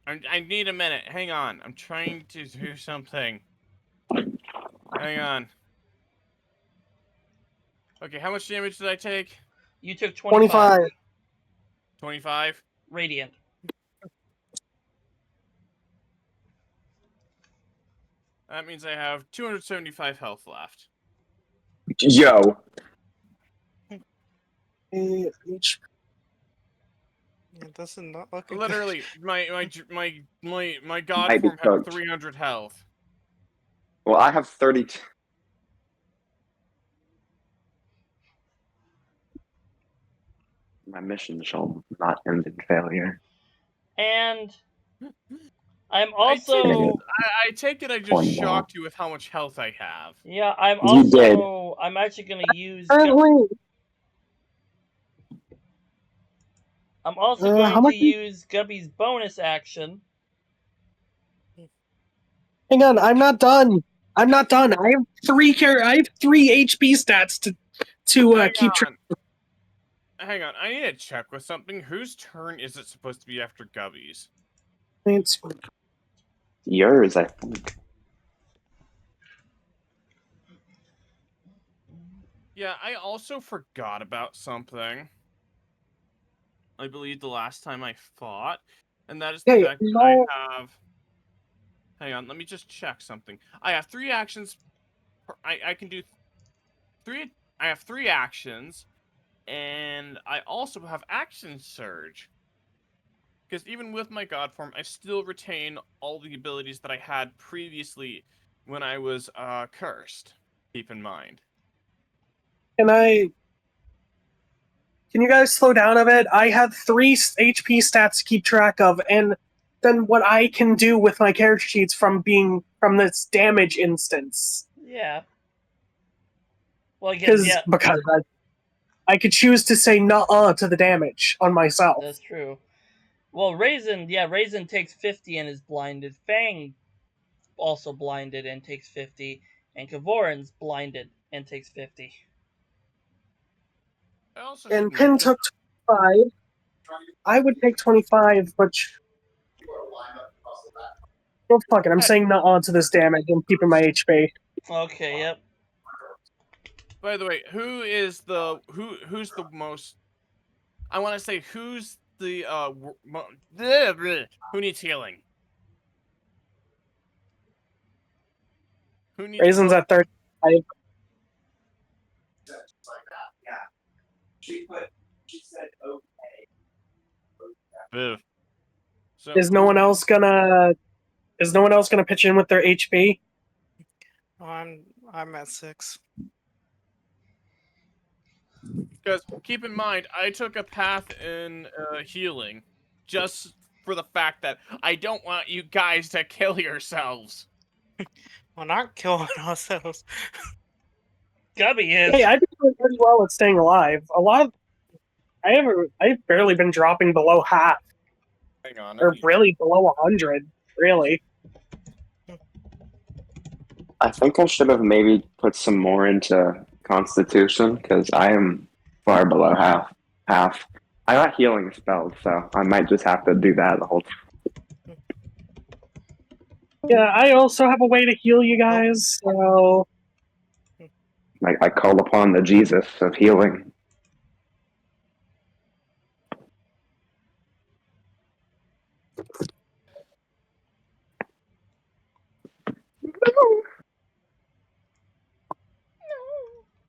I need a minute. Hang on. I'm trying to do something. Hang on. Okay, how much damage did I take? You took 25. 25. 25? Radiant. That means I have 275 health left. Yo. Yeah, this is not looking good. Literally, my god Might be form has cooked. 300 health. Well, I have 32. My mission shall not end in failure. And I'm I take it, also I take it I just Point shocked you with how much health I have. yeah, I'm You did. also I'm actually gonna use Currently, I'm also how going much? to use Gubby's bonus action. Hang on, I'm not done. I'm not done. I have I have 3 HP stats to Hang keep track. on. Hang on, I need to check with something. Whose turn is it supposed to be after Gubby's? It's Yours, I think. Yeah, I also forgot about something. I believe the last time I fought, and that is the Okay, fact that no. I have. Hang on, let me just check something. I have 3 actions I can do three. I have 3 actions, and I also have action surge. Because even with my god form, I still retain all the abilities that I had previously when I was cursed. Keep in mind. Can you guys slow down a bit? I have 3 HP stats to keep track of, and then what I can do with my character sheets from this damage instance. Yeah. Well, again, yeah, Because I could choose to say nuh-uh to the damage on myself. that's true. Well, Raisin takes 50 and is blinded. Fang also blinded and takes 50, and Kavoran's blinded and takes 50. I also And should Pin mention. took 25. I would take 25, but well, fuck it. I'm saying nuh-uh to this damage and keeping my HP. Okay, yep. By the way, who's the most? I want to say who's the who needs healing? Who needs Raisin's help? at 35. Viv. So Is no one else gonna pitch in with their HP? Oh, I'm at 6. Because keep in mind, I took a path in healing just for the fact that I don't want you guys to kill yourselves. We're not killing ourselves. Gubby is. Hey, I've been doing pretty well at staying alive. I've barely been dropping below half, Hang on. or really below 100. Really. I think I should have maybe put some more into Constitution because I am far below half. I got healing spells, so I might just have to do that the whole time. Yeah, I also have a way to heal you guys. So I call upon the Jesus of healing.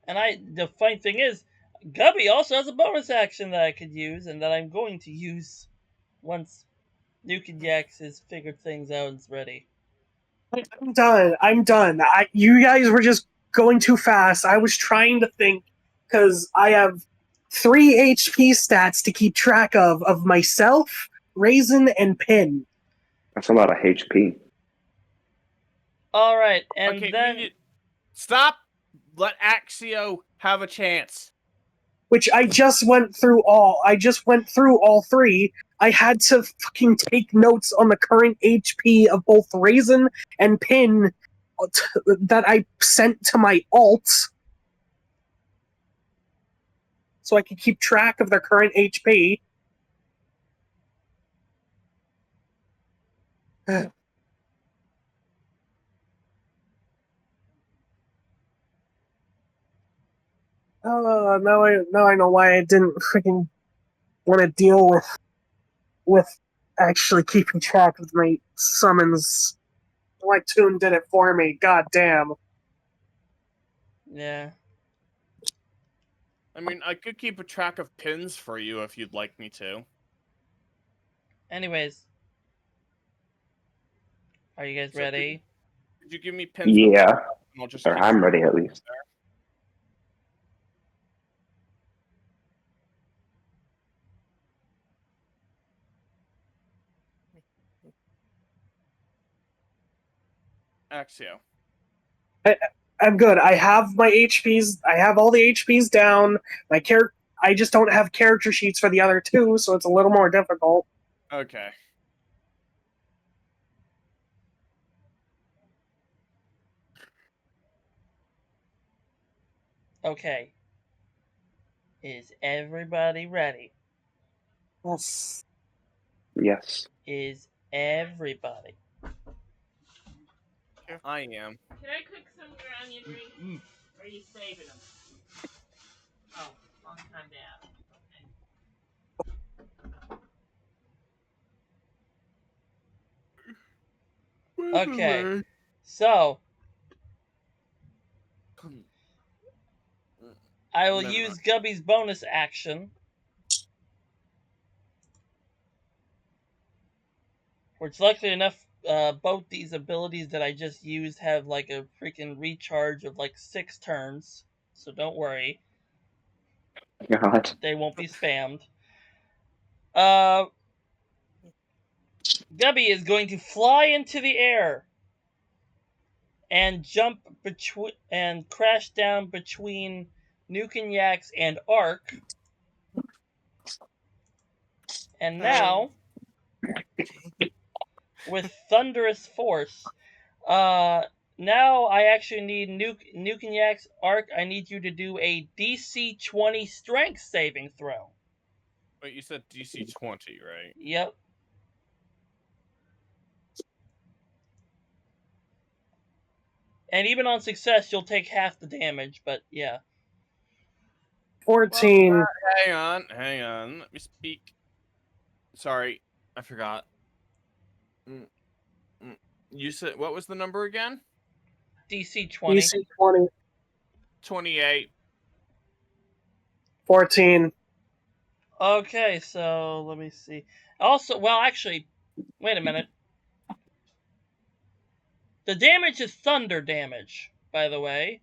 And the funny thing is, Gubby also has a bonus action that I could use, and that I'm going to use once Nuke and Yax has figured things out and is ready. I'm done. You guys were just going too fast. I was trying to think because I have 3 HP stats to keep track of myself, Raisin, and Pin. That's a lot of HP. All right, and Okay, then we need stop. Let Axio have a chance. Which I just went through all. I just went through all 3. I had to fucking take notes on the current HP of both Raisin and Pin that I sent to my alt, so I could keep track of their current HP. Now I know why I didn't freaking want to deal with actually keeping track of my summons. My tune did it for me. God damn. yeah. I mean, I could keep a track of pins for you if you'd like me to. Anyways, are you guys ready? Could you give me pins? Yeah, and I'll just or keep I'm ready at least. Axio. I'm good. I have my HPs. I have all the HPs down. I just don't have character sheets for the other 2, so it's a little more difficult. Okay. Okay. Is everybody ready? Yes. Yes. Is everybody? I am. Can I cook some of your onion rings? Or are you saving them? Oh, long time down. Okay. So, I will Never use mind. Gubby's bonus action, which luckily enough, both these abilities that I just used have like a freaking recharge of like 6 turns, so don't worry, God. they won't be spammed. Uh, Gubby is going to fly into the air and jump between and crash down between Nukenyax and Ark. And now, with Thunderous Force, now I actually need Nukenyax Ark. I need you to do a DC 20 Strength saving throw. Wait, you said DC 20, right? Yep. And even on success, you'll take half the damage, but yeah. 14. Well, hang on. Let me speak. Sorry, I forgot. Mm, You said what was the number again? DC 20. DC 20. 28. 14. Okay, so let me see. Also, well, actually, wait a minute. The damage is thunder damage, by the way.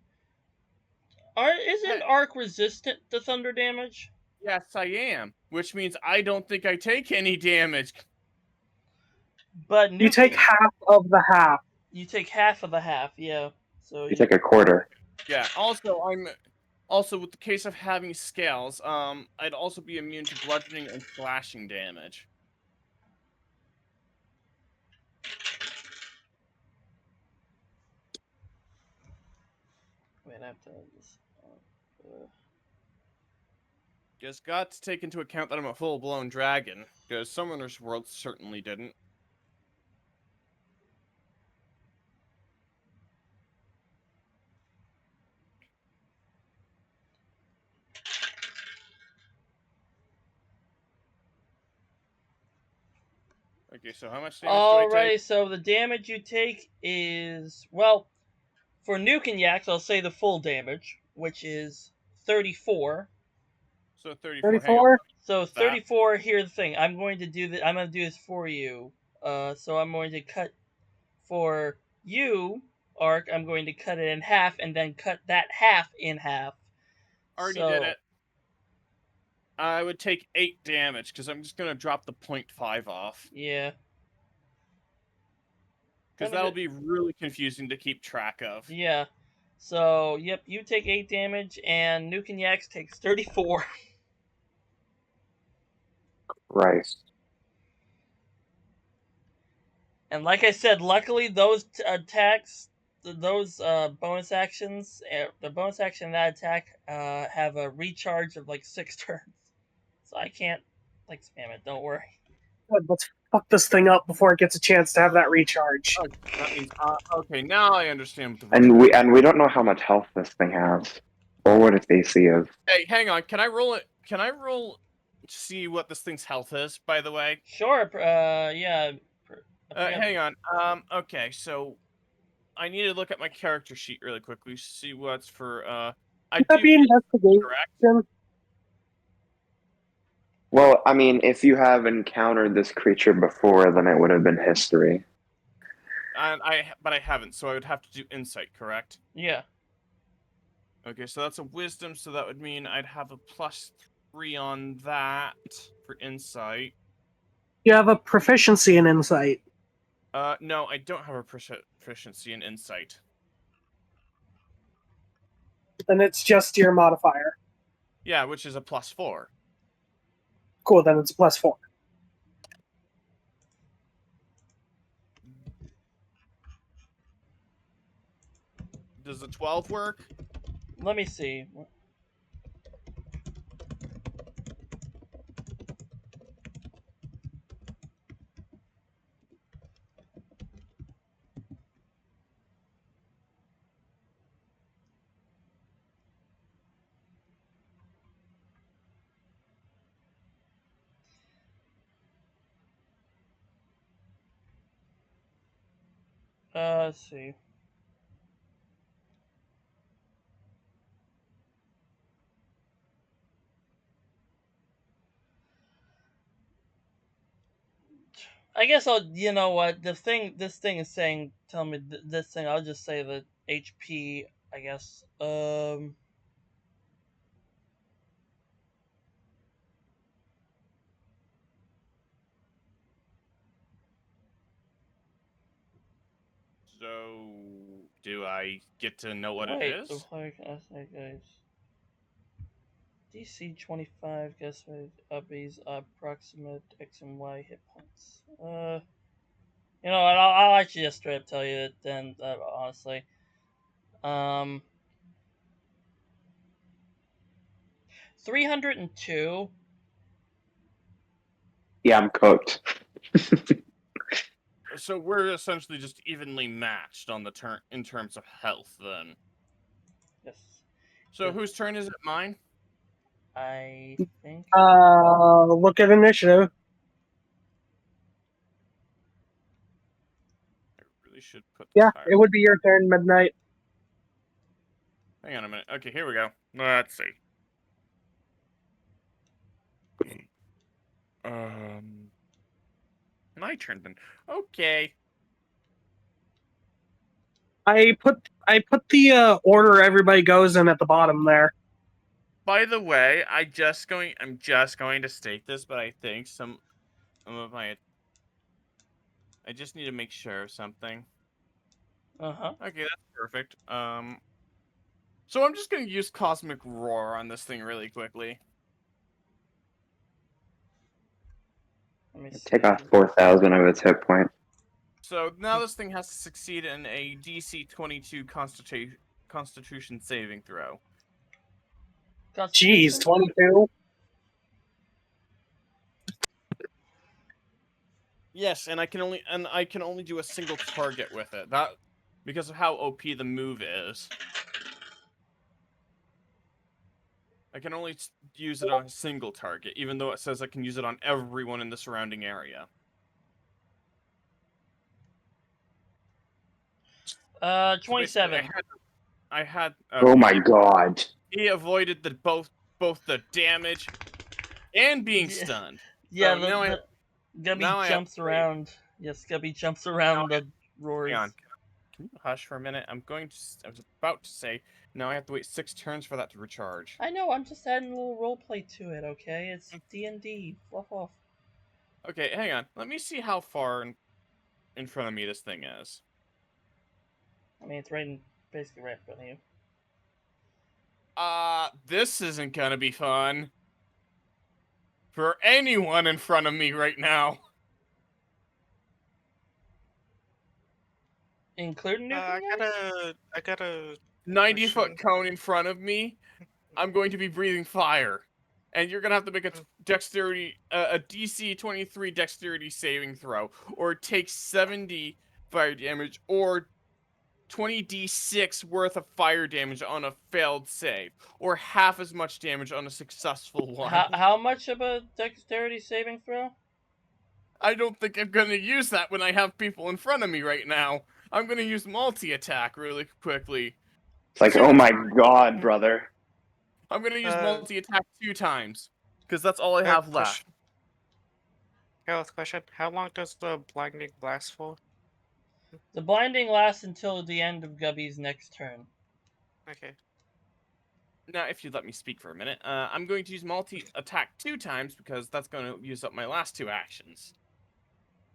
Isn't Arc resistant to thunder damage? Yes, I am. Which means I don't think I take any damage. But You take half of the half. You take half of the half, yeah. So You take a quarter. Yeah. Also with the case of having scales, I'd also be immune to bludgeoning and slashing damage. Wait, I have to just. Just got to take into account that I'm a full-blown dragon, because Summoner's World certainly didn't. Okay, so how much damage do I take? Alrighty, so the damage you take is, well, for Nukenyax, I'll say the full damage, which is 34. So 34. Hang on. 34? So That. 34. Here's the thing. I'm going to do this for you. So I'm going to cut for you, Arc. I'm going to cut it in half, and then cut that half in half. Already did it. I would take 8 damage, because I'm just going to drop the 0.5 off. Yeah. Because that'll be really confusing to keep track of. Yeah. So, yep, you take 8 damage, and Nukenyax takes 34. Christ. And like I said, luckily those attacks, those bonus actions, the bonus action and that attack have a recharge of like 6 turns. So I can't like spam it, don't worry. Good, let's fuck this thing up before it gets a chance to have that recharge. Oh, that means okay. Now I understand what the. And we don't know how much health this thing has, or what its AC is. Hey, hang on. Can I roll it? Can I roll to see what this thing's health is? By the way. Sure. Yeah. Hang on. Okay. So I need to look at my character sheet really quickly. See what's for. I Would that do. be investigation? Correct. Well, I mean, if you have encountered this creature before, then it would have been history. But I haven't, so I would have to do insight, correct? Yeah. Okay, so that's a wisdom, so that would mean I'd have a +3 on that for insight. You have a proficiency in insight. No, I don't have a proficiency in insight. Then it's just your modifier. Yeah, which is a +4. Cool, then it's +4. Does the 12 work? Let me see. Let's see. I guess I'll. You know what? This thing is saying. Tell me this thing. I'll just say the HP. I guess. So, do I get to know what it Wait. is? Guys. DC 25. Guess what? Uppies approximate X and Y hit points. You know what? I'll actually just straight up tell you it then. Honestly. 302. Yeah, I'm cooked. So we're essentially just evenly matched on the turn in terms of health, then. Yes. So Yeah. whose turn is it? Mine. I think. Look at initiative. I really should put this Yeah, higher. it would be your turn, Midnight. Hang on a minute. Okay, here we go. Let's see. My turn then. Okay. I put the order everybody goes in at the bottom there. By the way, I'm just going to state this, but I think some of my I just need to make sure of something. Uh-huh. Okay, that's perfect. So I'm just gonna use Cosmic Roar on this thing really quickly. Let me Take see. off 4,000 of its hit point. So now this thing has to succeed in a DC 22 Constitution saving throw. Jeez, Constitution? 22. Yes, and I can only do a single target with it. That because of how OP the move is. I can only use it on a single target, even though it says I can use it on everyone in the surrounding area. 27. So I had. Oh Okay. my god. He avoided both the damage and being Yeah, stunned. yeah, So now Gubby I have jumps to wait. around. Yes, Gubby jumps Now around I the roars. Hang on. Can you hush for a minute? I was about to say. Now I have to wait 6 turns for that to recharge. I know, I'm just adding a little roleplay to it, okay? It's D&D. Fluff off. Okay, hang on. Let me see how far in front of me this thing is. I mean, it's basically right in front of you. This isn't gonna be fun. For anyone in front of me right now. Including I Newfoundland? got a 90-foot question. cone in front of me. I'm going to be breathing fire. And you're gonna have to make a a DC 23 dexterity saving throw, or take 70 fire damage, or 20d6 worth of fire damage on a failed save, or half as much damage on a successful one. How much of a dexterity saving throw? I don't think I'm gonna use that when I have people in front of me right now. I'm gonna use multi-attack really quickly. It's like, oh my god, brother. I'm gonna use Uh, multi-attack 2 times, because that's all I got a have left. question. Health question. How long does the blinding last for? The blinding lasts until the end of Gubby's next turn. Okay. Now, if you'd let me speak for a minute, I'm going to use multi-attack 2 times, because that's going to use up my last 2 actions.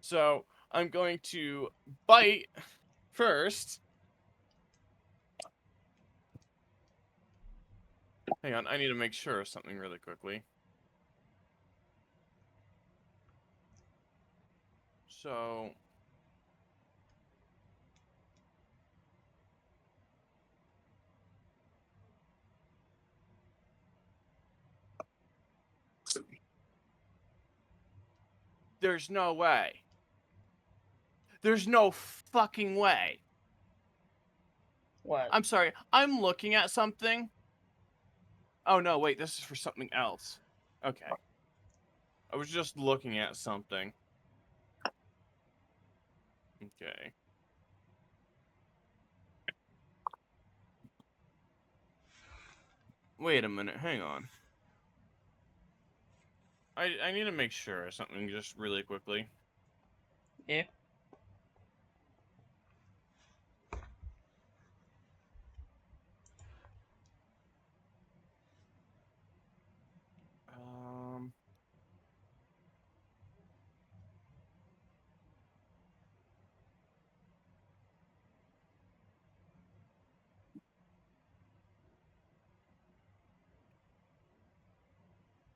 So, I'm going to bite first. Hang on, I need to make sure of something really quickly. So... There's no way. There's no fucking way. What? I'm sorry, I'm looking at something. Oh no, wait, this is for something else. Okay. I was just looking at something. Okay. Wait a minute, hang on. I need to make sure of something just really quickly. Yeah. Um.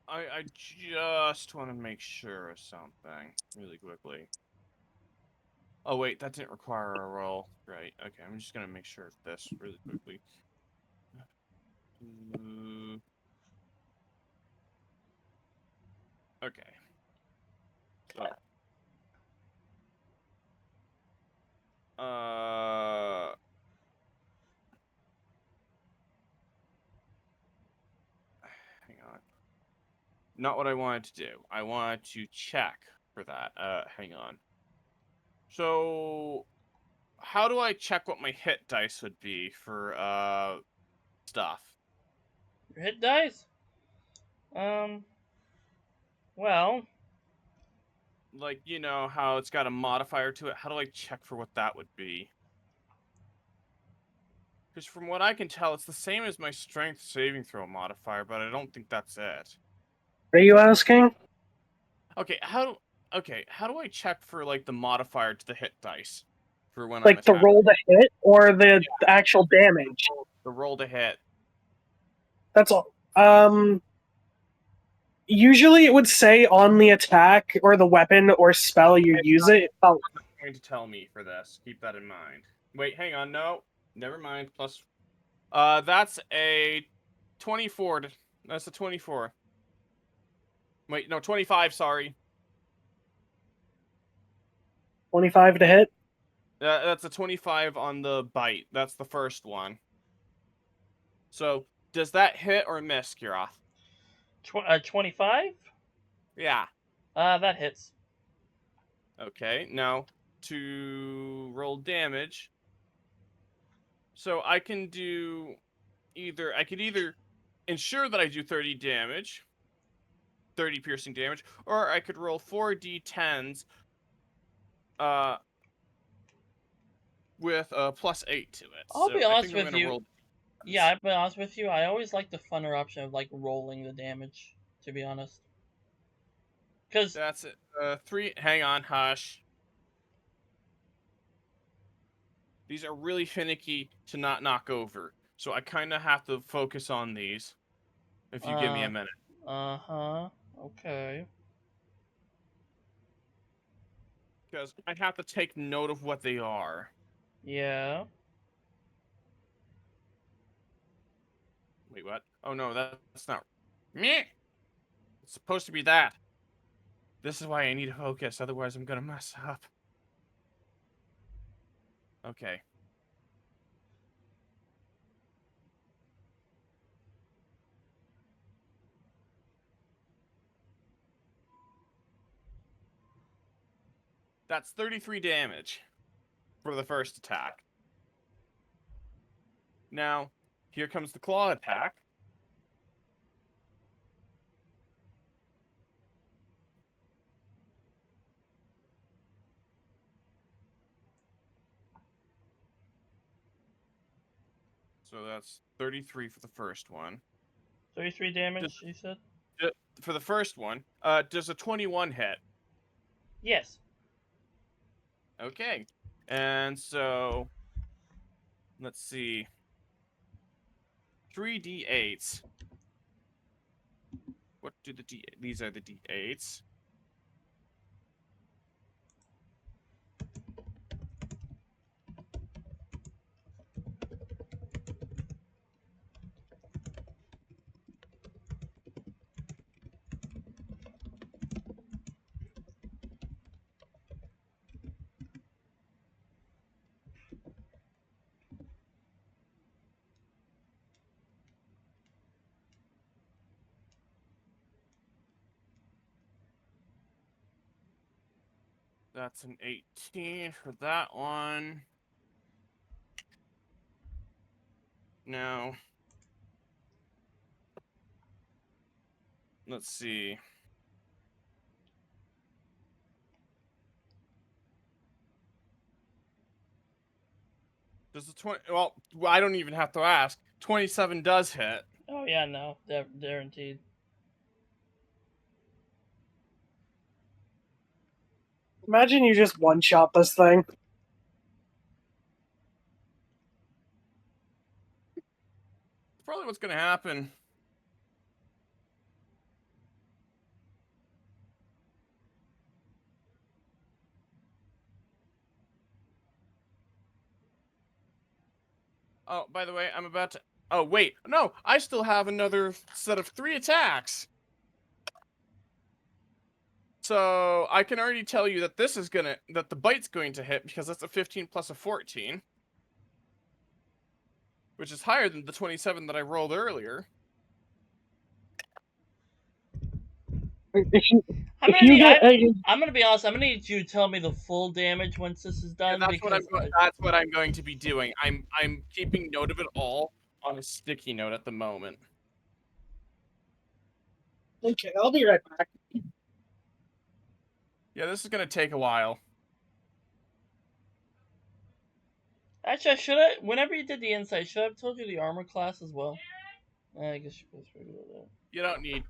I just want to make sure of something really quickly. Oh wait, that didn't require a roll. Right. Okay, I'm just gonna make sure of this really quickly. Mm, Okay. So, hang on. Not what I wanted to do. I wanted to check for that. Hang on. So, how do I check what my hit dice would be for stuff? Your hit dice? Well, Like, you know how it's got a modifier to it? How do I check for what that would be? Because from what I can tell, it's the same as my strength saving throw modifier, but I don't think that's it. Are you asking? Okay, how do I check for like the modifier to the hit dice for when I'm Like the attacking? roll to hit or the actual damage? The roll to hit. That's all. Usually it would say on the attack or the weapon or spell you use it. Oh, Going to tell me for this. Keep that in mind. Wait, hang on. No, never mind. Plus, that's a 24. That's a 24. Wait, no, 25. Sorry. 25 to hit. That's a 25 on the bite. That's the first one. So, does that hit or miss, Kira? 25? Yeah. That hits. Okay. Now, to roll damage. So I can do I could either ensure that I do 30 damage, 30 piercing damage, or I could roll 4d10s uh with a +8 to it. I'll So be I honest think I'm with gonna you. roll. Yeah, I'll be honest with you. I always like the funner option of like rolling the damage. To be honest, because That's it. Three. Hang on, hush. These are really finicky to not knock over, so I kind of have to focus on these. If you give me a minute, huh. Okay. because I have to take note of what they are. Yeah. Wait, what? Oh no, that's not. Meh. It's supposed to be that. This is why I need to focus, otherwise I'm gonna mess up. Okay. That's 33 damage for the first attack. Now, here comes the claw attack. So that's 33 for the first one. 33 damage. You said. For the first one, does a 21 hit? Yes. Okay. And so, let's see. 3d8s. What do the d8? These are the d8s. That's an 18 for that one. Now, let's see. Does the 20? Well, I don't even have to ask. 27 does hit. Oh yeah, no, guaranteed. Imagine you just one-shot this thing. It's probably what's gonna happen. Oh, by the way, I'm about to. Oh wait, no, I still have another set of 3 attacks. So I can already tell you that that the bite's going to hit because that's a 15 plus a 14, which is higher than the 27 that I rolled earlier. If you get I'm gonna be honest. I'm gonna need you to tell me the full damage once this is Yeah, done. that's what I'm going to be doing. I'm keeping note of it all on a sticky note at the moment. Okay, I'll be right back. Yeah, this is gonna take a while. Actually, should I? Whenever you did the insight, should I have told you the armor class as well? I guess you both figured it out. You don't need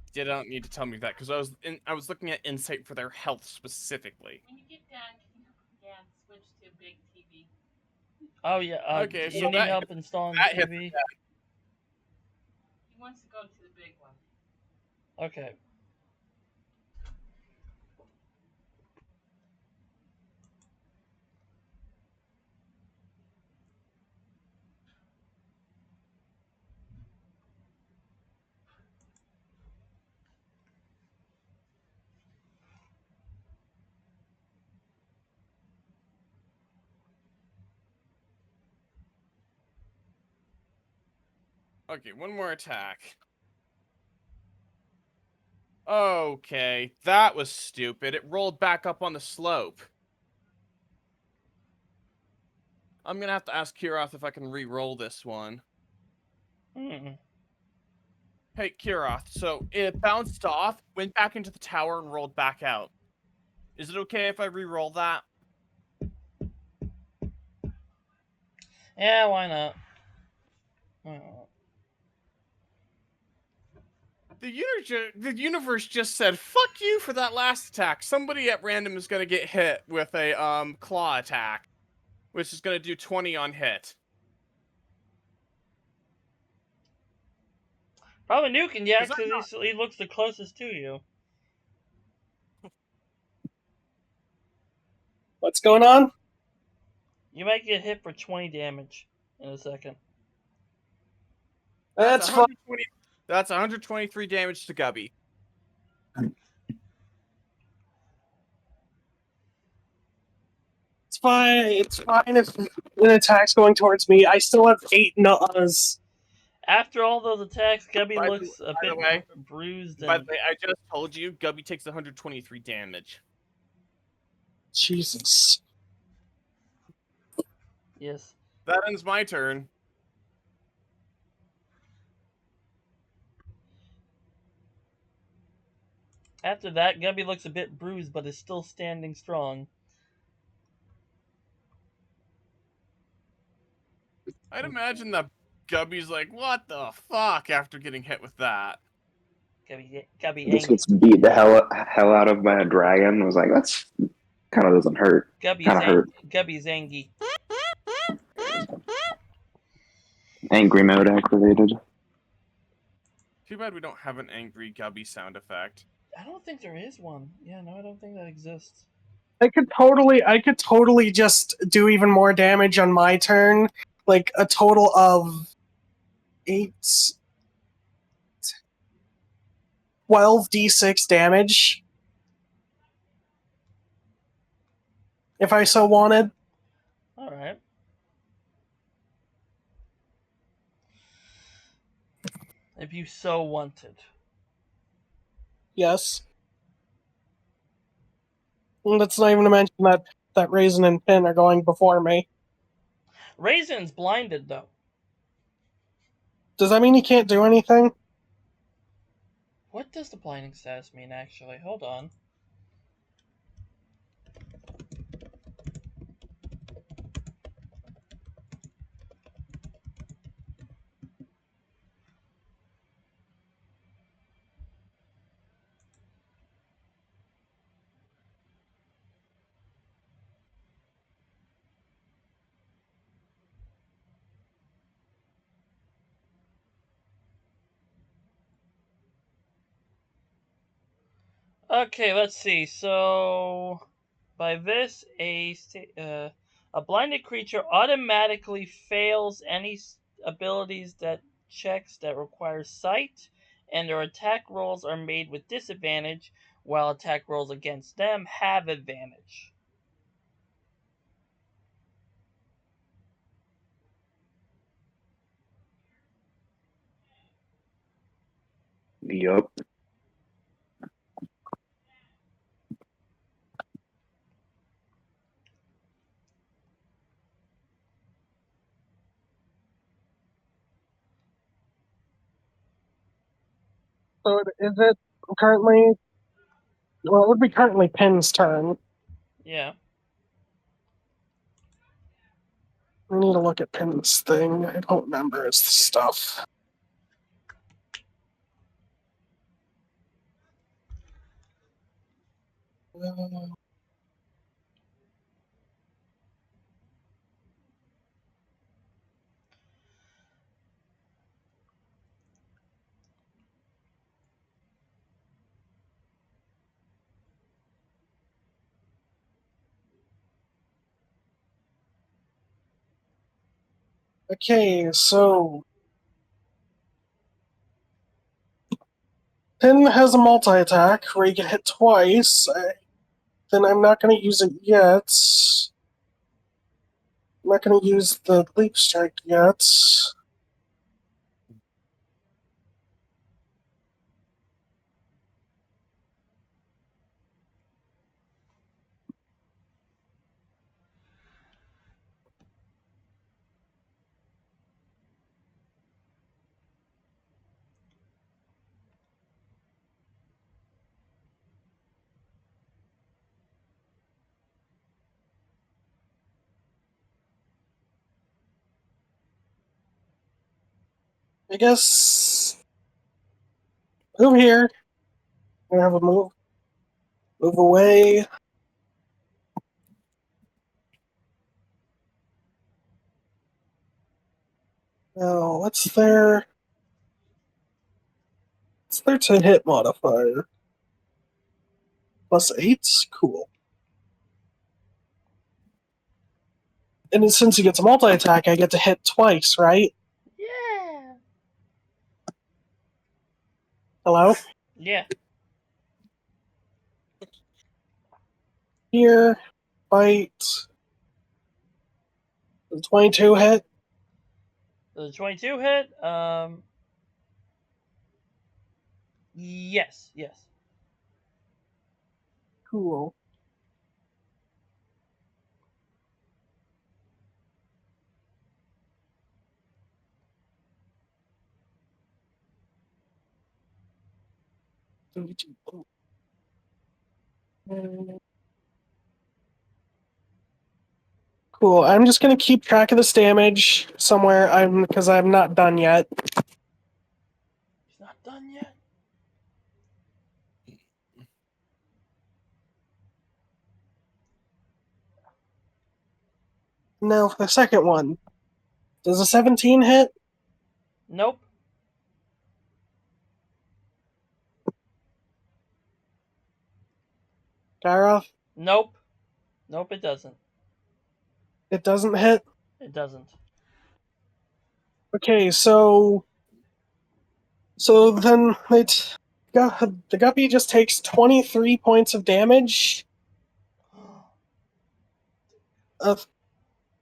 to tell me that because I was looking at insight for their health specifically. When you get done, can you again switch to big TV? Oh yeah. Okay, do so you need that help installing that the hits TV? He wants to go to the big one. Okay. Okay, one more attack. Okay, that was stupid. It rolled back up on the slope. I'm gonna have to ask Kiroth if I can re-roll this one. Hmm. Hey, Kiroth, so it bounced off, went back into the tower, and rolled back out. Is it okay if I re-roll that? Yeah, why not? Why not? The universe just said, fuck you for that last attack. Somebody at random is gonna get hit with a, claw attack. Which is gonna do 20 on hit. Probably Nukin, yeah, 'Cause I'm because he looks the closest to you. What's going on? You might get hit for 20 damage in a second. That's fine. 120. That's 123 damage to Gubby. It's fine. It's fine if an attack's going towards me. I still have 8 nuts. After all those attacks, Gubby By the- looks a by the bit way- bruised. By the And way, I just told you, Gubby takes 123 damage. Jesus. yes. That ends my turn. After that, Gubby looks a bit bruised, but is still standing strong. I'd imagine that Gubby's like, what the fuck, after getting hit with that. Gubby Just angry. gets beat the hell out of by a dragon. I was like, that's kind of doesn't hurt. Gubby's Kind of hurt. Gubby's angry. Angry mode activated. Too bad we don't have an angry Gubby sound effect. I don't think there is one. Yeah, no, I don't think that exists. I could totally just do even more damage on my turn. Like a total of 8, 12d6 damage. If I so wanted. All right. If you so wanted. Yes. And let's not even mention that Raisin and Pin are going before me. Raisin's blinded, though. Does that mean he can't do anything? What does the blinding status mean, actually? Hold on. Okay, let's see. So, by this, a blinded creature automatically fails any abilities that checks that require sight, and their attack rolls are made with disadvantage, while attack rolls against them have advantage. Yup. So is it currently? Well, it would be currently Pin's turn. Yeah. I need to look at Pin's thing. I don't remember his stuff. Okay, so Pin has a multi-attack where you get hit twice. Then I'm not going to use it yet. I'm not going to use the leap strike yet. I guess move here. I'm gonna have a move. Move away. Now, what's their to hit modifier? +8? Cool. And since he gets a multi-attack, I get to hit twice, right? Yeah. Hello? Yeah. Here. Fight. The 22 hit. The 22 hit. Yes. Yes. Cool. Cool. I'm just gonna keep track of this damage somewhere. Because I'm not done yet. He's not done yet. Now for the second one. Does a 17 hit? Nope. Gyroth? Nope. Nope. It doesn't. It doesn't hit. It doesn't. Okay, so then the guppy just takes 23 points of damage.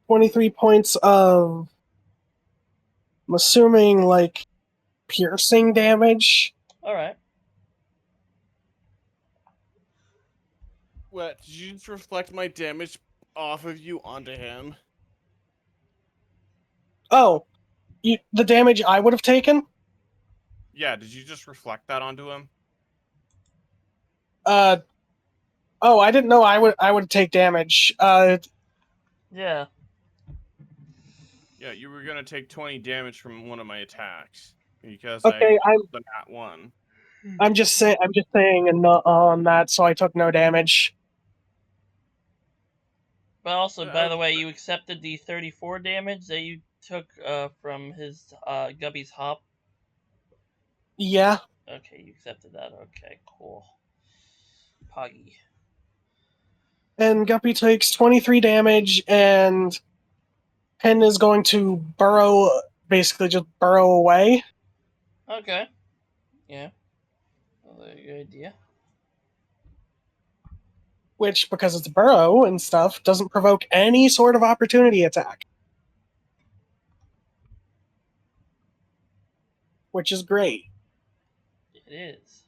23 points of, I'm assuming, like, piercing damage. All right. What? Did you just reflect my damage off of you onto him? Oh, the damage I would have taken? Yeah, did you just reflect that onto him? Oh, I didn't know I would take damage. Yeah. Yeah, you were gonna take 20 damage from one of my attacks because Okay, I rolled the nat 1. I'm just saying on that, so I took no damage. But also, I by was the way, you accepted the 34 damage that you took from his Gubby's hop. Yeah. Okay, you accepted that. Okay, cool. Poggy. And Guppy takes 23 damage, and Pen is going to burrow, basically just burrow away. Okay. Yeah. Well, good idea. Which, because it's burrow and stuff, doesn't provoke any sort of opportunity attack. Which is great. It is.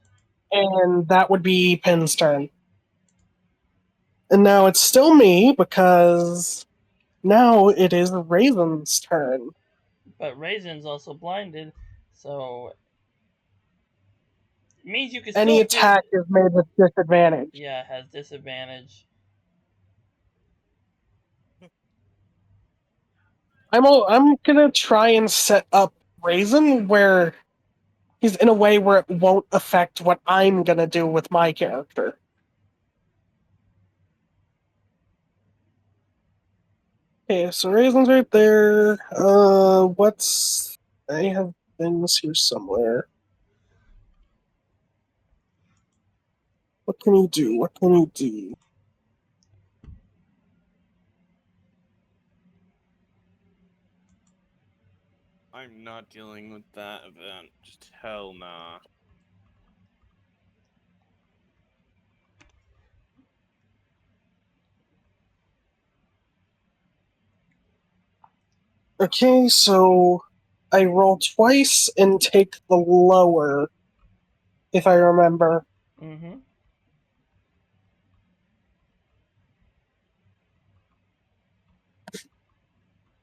And that would be Pen's turn. And now it's still me, because now it is Raisin's turn. But Raisin's also blinded, so it means you can Any still attack is made with disadvantage. Yeah, has disadvantage. I'm gonna try and set up Raisin where he's in a way where it won't affect what I'm gonna do with my character. Okay, so Raisin's right there. What's... I have things here somewhere. What can he do? What can he do? I'm not dealing with that event. Just hell nah. Okay, so I roll twice and take the lower, if I remember. Mm-hmm.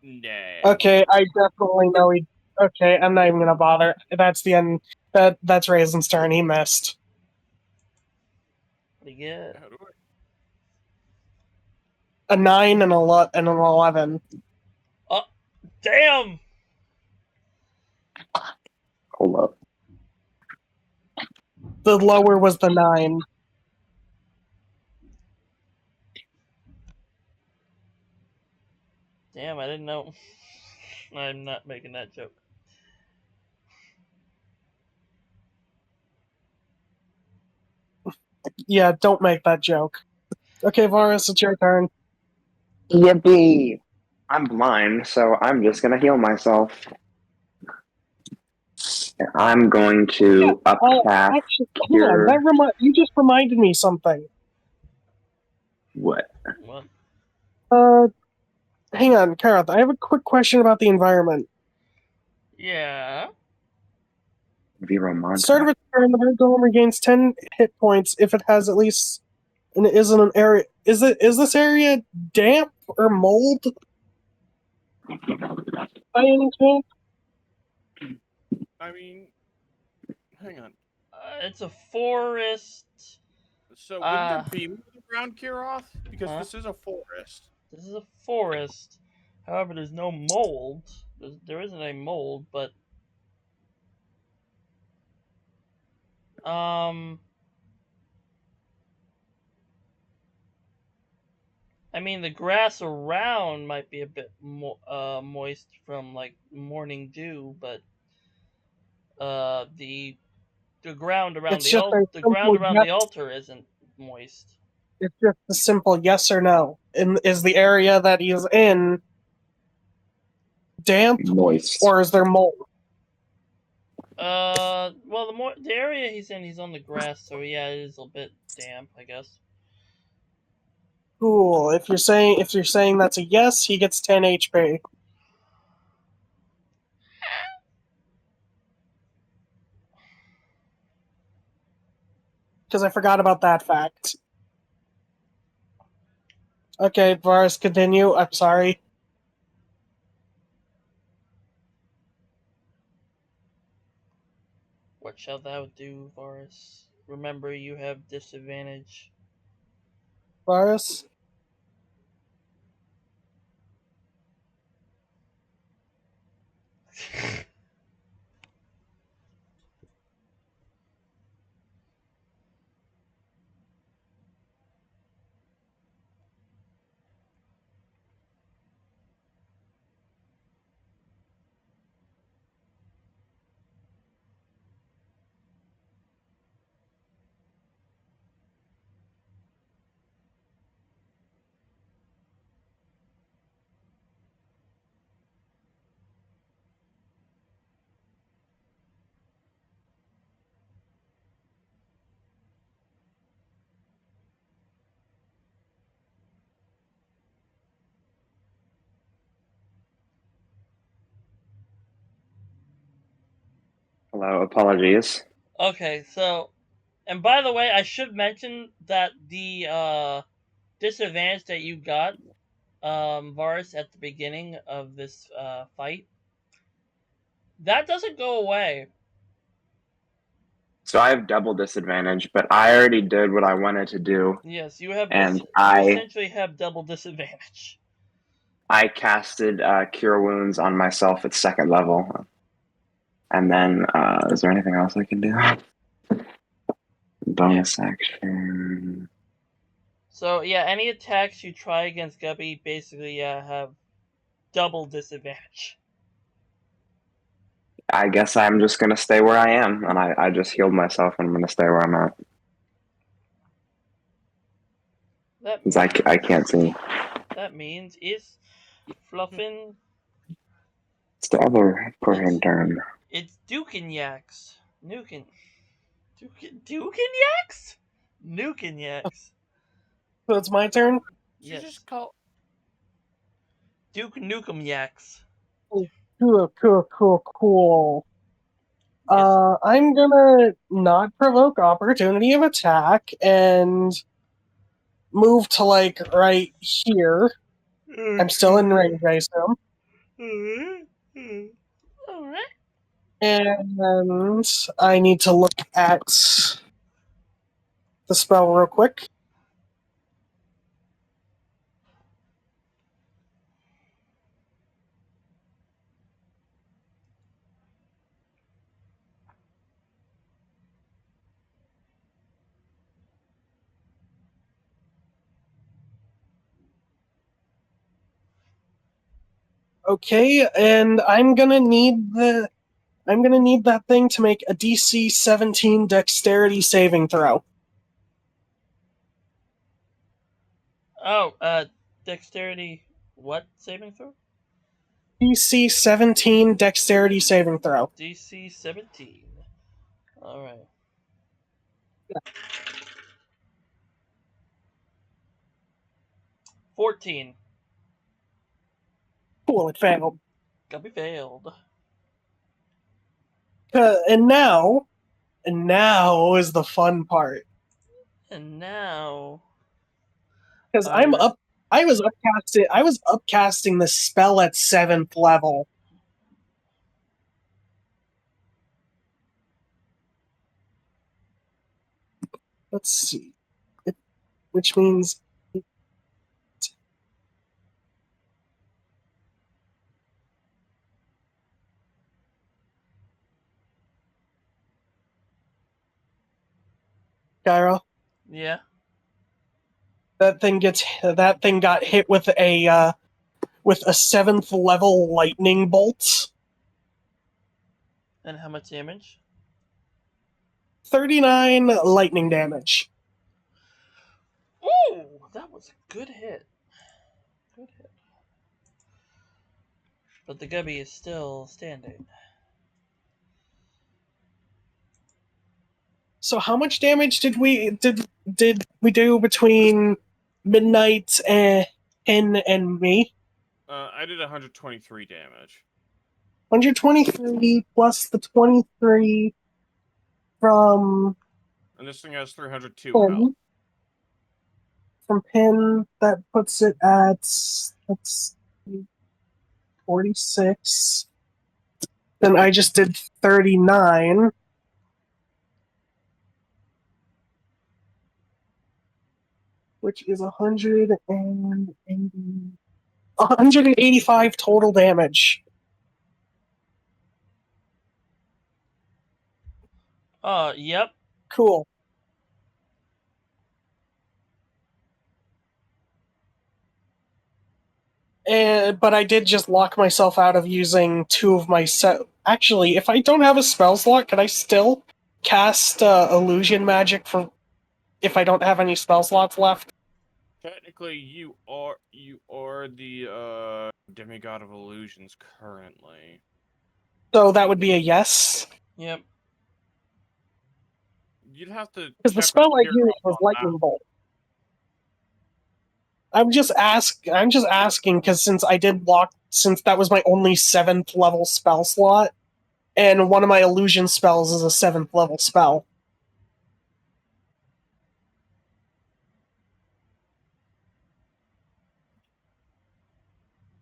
Nah. Okay, I definitely know he... Okay, I'm not even gonna bother. That's the end. That's Raisin's turn. He missed. Pretty good. How do A 9 and an 11. Oh, damn! Hold up. The lower was the 9. Damn, I didn't know. I'm not making that joke. Yeah, don't make that joke. Okay, Varus, it's your turn. Yippee! I'm blind, so I'm just gonna heal myself. I'm going to upcast Actually, hang on. cure. You just reminded me something. What? What? Uh, hang on, Karath. I have a quick question about the environment. Yeah. Vero Start of Monta. its turn, the red golem regains 10 hit points if it has at least... And it isn't an area... Is this area damp or mold by any chance? I mean, hang on. It's a forest. So wouldn't there Uh, be more around Kiroth? Because huh? this is a forest. This is a forest. However, there's no mold. There isn't a mold, but um, I mean the grass around might be a bit moist from like morning dew, but the ground around It's just a the ground simple around yes. the altar isn't moist. It's just a simple yes or no. Is the area that he is in damp Moist. or is there mold? Well, the area he's in, he's on the grass, so yeah, it is a bit damp, I guess. Cool. If you're saying that's a yes, he gets 10 HP. Because I forgot about that fact. Okay, Varus, continue. I'm sorry. What shalt thou do, Varus? Remember, you have disadvantage. Varus? Hello, apologies. Okay, so, and by the way, I should mention that the disadvantage that you got, Varus, at the beginning of this fight, that doesn't go away. So I have double disadvantage, but I already did what I wanted to do, Yes, you have and you essentially have double disadvantage. I casted Cure Wounds on myself at 2nd level. And then, is there anything else I can do? Bonus action. So yeah, any attacks you try against Guppy basically have double disadvantage. I guess I'm just gonna stay where I am, and I just healed myself, and I'm gonna stay where I'm at. That 'Cause means, I can't see. that means it's Fluffin. It's the other Korean turn. It's Dukenyaks. Dukenyaks? Nukenyaks. So it's my turn. Did you Yes. just call? Duke Nukem Yaks. Cool. Yes. I'm gonna not provoke opportunity of attack and move to like right here. I'm still in range, I assume. Alright. And I need to look at the spell real quick. Okay, and I'm gonna need that thing to make a DC 17 Dexterity saving throw. Oh, dexterity what saving throw? DC 17 Dexterity saving throw. DC 17. Alright. Yeah. 14. Cool, it failed. Guppy failed. And now is the fun part. And now Because I was upcasting the spell at 7th level. Let's see. Which means Gyro, yeah. that thing got hit with a 7th level lightning bolt. And how much damage? 39 lightning damage. Ooh, that was a good hit. Good hit. But the Gubby is still standing. So how much damage did we do between Midnight and me? I did 123 damage. 123 plus the 23 from And this thing has 302 health. Pin. From Pin, that puts it at 46. Then I just did 39. Which is 185 total damage. Yep. Cool. But I did just lock myself out of using 2 of my set. Actually, if I don't have a spell slot, can I still cast illusion magic for if I don't have any spell slots left? Technically, you are the demigod of illusions currently. So that would be a yes. Yep. You'd have to Because the check spell with I used was Kira on lightning bolt. I'm just asking because since that was my only 7th level spell slot, and one of my illusion spells is a 7th level spell.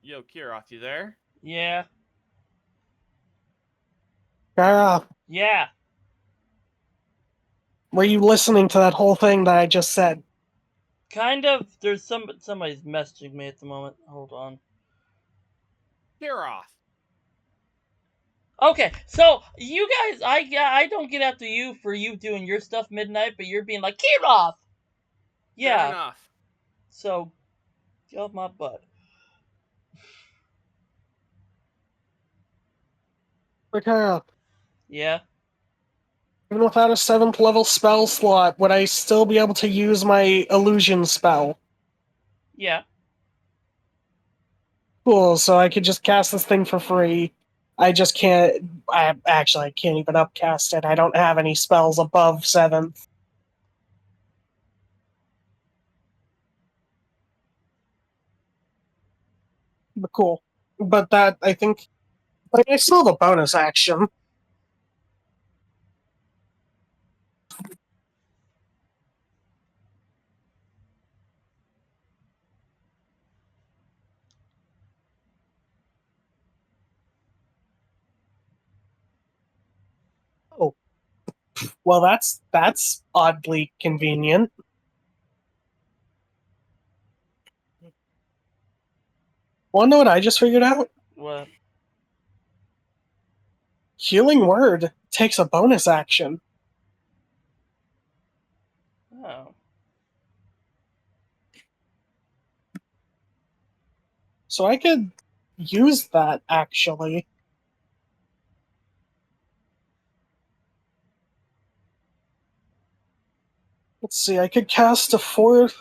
Yo, Kiroth, you there? Yeah. Yeah. Were you listening to that whole thing that I just said? Kind of. There's somebody's messaging me at the moment. Hold on. Kiroth! Okay, so you guys, I don't get after you for you doing your stuff midnight, but you're being like Kirov. Fair Yeah. enough. So, get off my butt. Okay. Yeah. Even without a 7th level spell slot, would I still be able to use my illusion spell? Yeah. Cool, so I could just cast this thing for free. I just can't. I can't even upcast it. I don't have any spells above 7th. But cool. But that, I think. Like, I still have a bonus action. Oh. Well, that's oddly convenient. Want to know what I just figured out? What? Healing Word takes a bonus action. Oh. So I could use that, actually. Let's see, I could cast a 4th.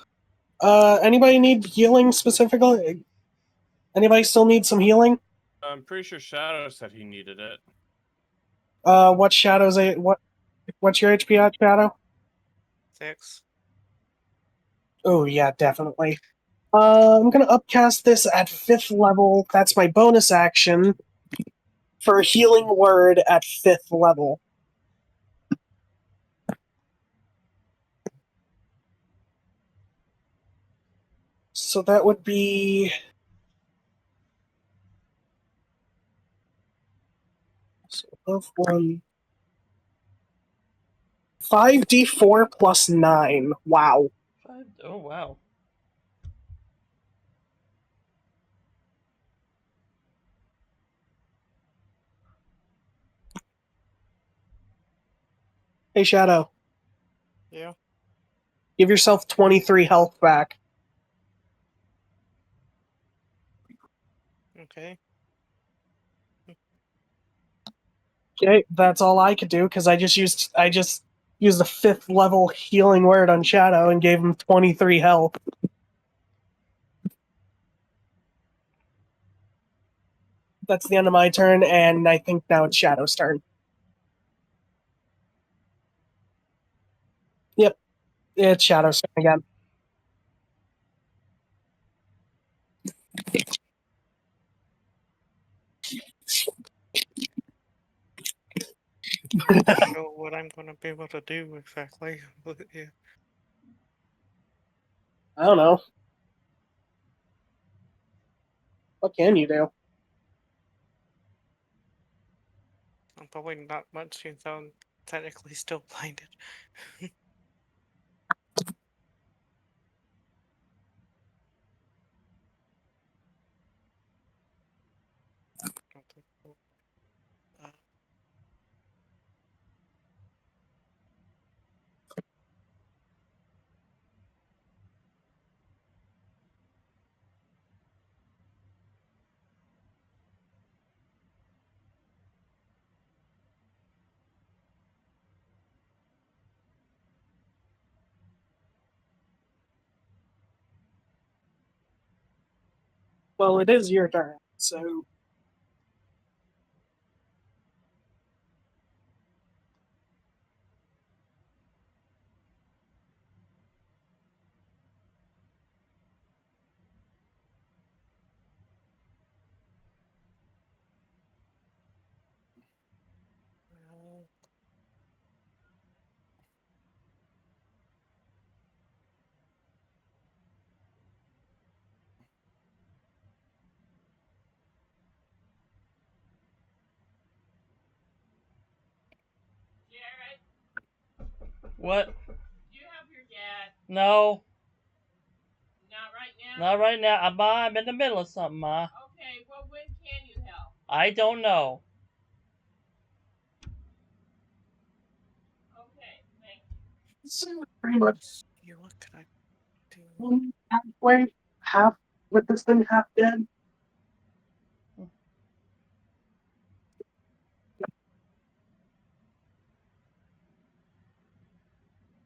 Anybody need healing specifically? Anybody still need some healing? I'm pretty sure Shadow said he needed it. What shadows? What's your HP at, Shadow? 6. Oh yeah, definitely. I'm gonna upcast this at 5th level. That's my bonus action for a healing word at 5th level. So that would be. So of 1. 5d4 plus 9. Wow. Oh wow. Hey, Shadow. Yeah. Give yourself 23 health back. Okay. Okay, that's all I could do because I just used a 5th level healing word on Shadow and gave him 23 health. That's the end of my turn, and I think now it's Shadow's turn. Yep, it's Shadow's turn again. Not sure what I'm gonna be able to do exactly, but yeah. I don't know. What can you do? I'm probably not much since I'm technically still blinded. Uh, Well, it is your turn, so. What? Do you have your dad? No, Not right now? not right now. Ma, I'm in the middle of something, Ma. Okay, well, when can you help? I don't know. Okay, thank you. So pretty much Yeah, what can I do? halfway, half with this thing half dead.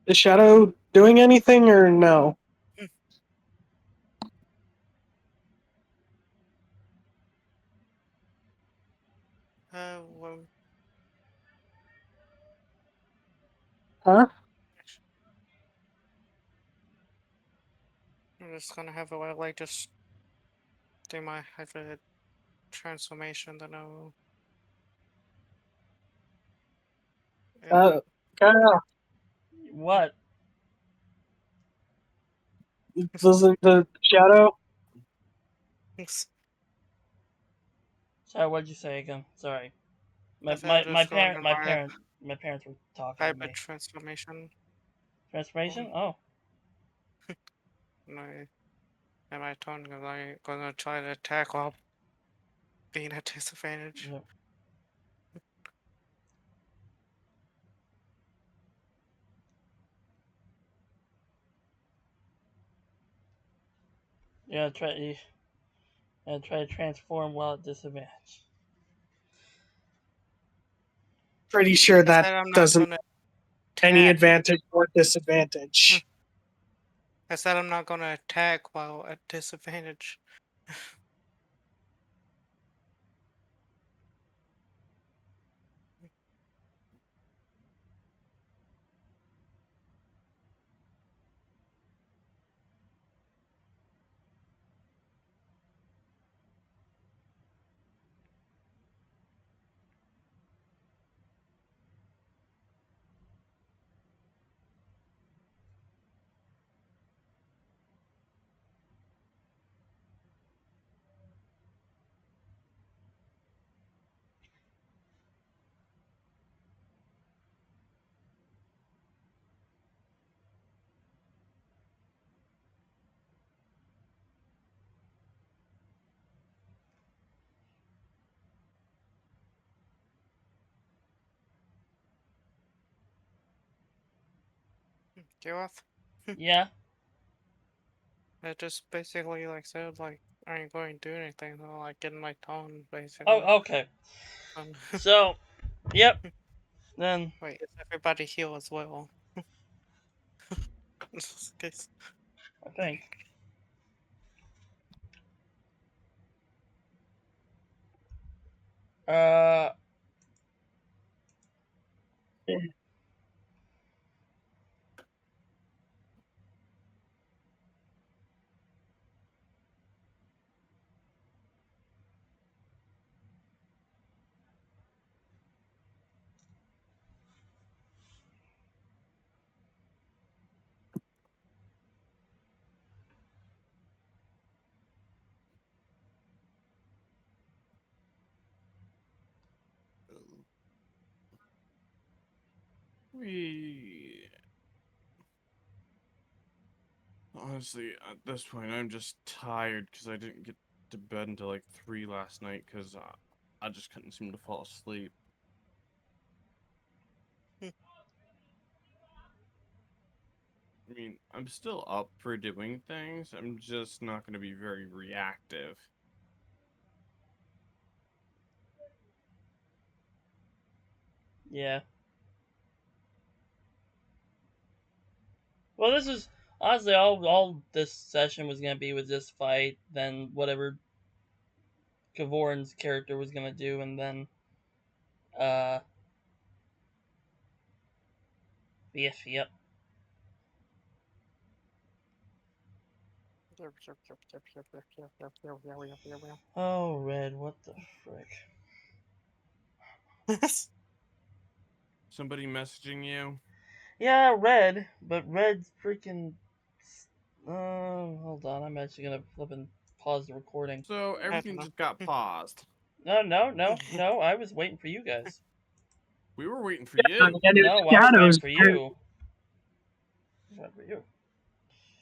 Is Shadow doing anything or no? Well, Huh? I'm just gonna have a while, like, just do my hybrid transformation, then I'll. Kind of What? doesn't the Shadow? Sorry, what'd you say again? Sorry. I My said my I'm my just going parent on my my parent my parents were talking to hybrid me. transformation. Transformation? Oh. My and my turn, I'm gonna try to attack while being at disadvantage. Yep. Yeah, try to transform while at disadvantage. Pretty sure I that said I'm not doesn't gonna any attack. advantage or disadvantage. I said I'm not gonna attack while at disadvantage. Get off. Yeah. I just basically like said like I ain't going to do anything. So like getting my tone basically. Oh, okay. Um, So, yep. Then wait, is everybody heal as well? Just in case. I think. Uh. We honestly, at this point, I'm just tired because I didn't get to bed until like 3 last night because I just couldn't seem to fall asleep. I mean, I'm still up for doing things. I'm just not going to be very reactive. Yeah. Well, this is honestly all this session was gonna be with this fight, then whatever Kavorn's character was gonna do, and then uh, yep. Oh, Red, what the frick? Somebody messaging you? Yeah, Red, but Red's freaking. Hold on, I'm actually gonna flip and pause the recording. So I don't everything know. just got paused. No, I was waiting for you guys. We were waiting for Yeah, you. and it's No, I was waiting Shadow's for turn. you. What about you?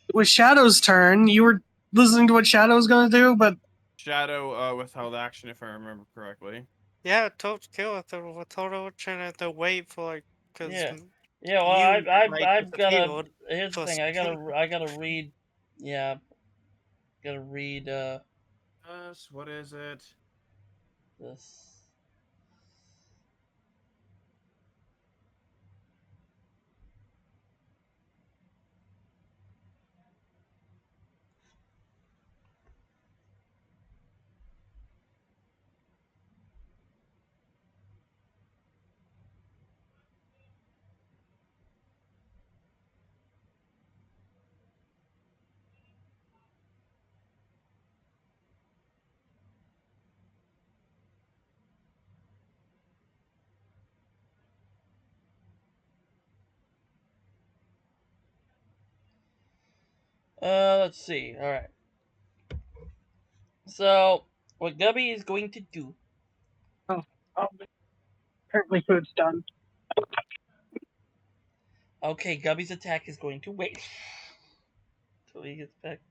It was Shadow's turn. You were listening to what Shadow was going to do, but Shadow withheld action, if I remember correctly. Yeah, told kill it. We told trying to wait for like, cause Yeah. Yeah, well, you like I've got to. disappeared Here's the for a thing. second. I gotta read. Yeah, gotta read Yes, what is it? this. Let's see. All right. So what Gubby is going to do? oh, apparently food's done. Okay, Gubby's attack is going to wait till he gets back.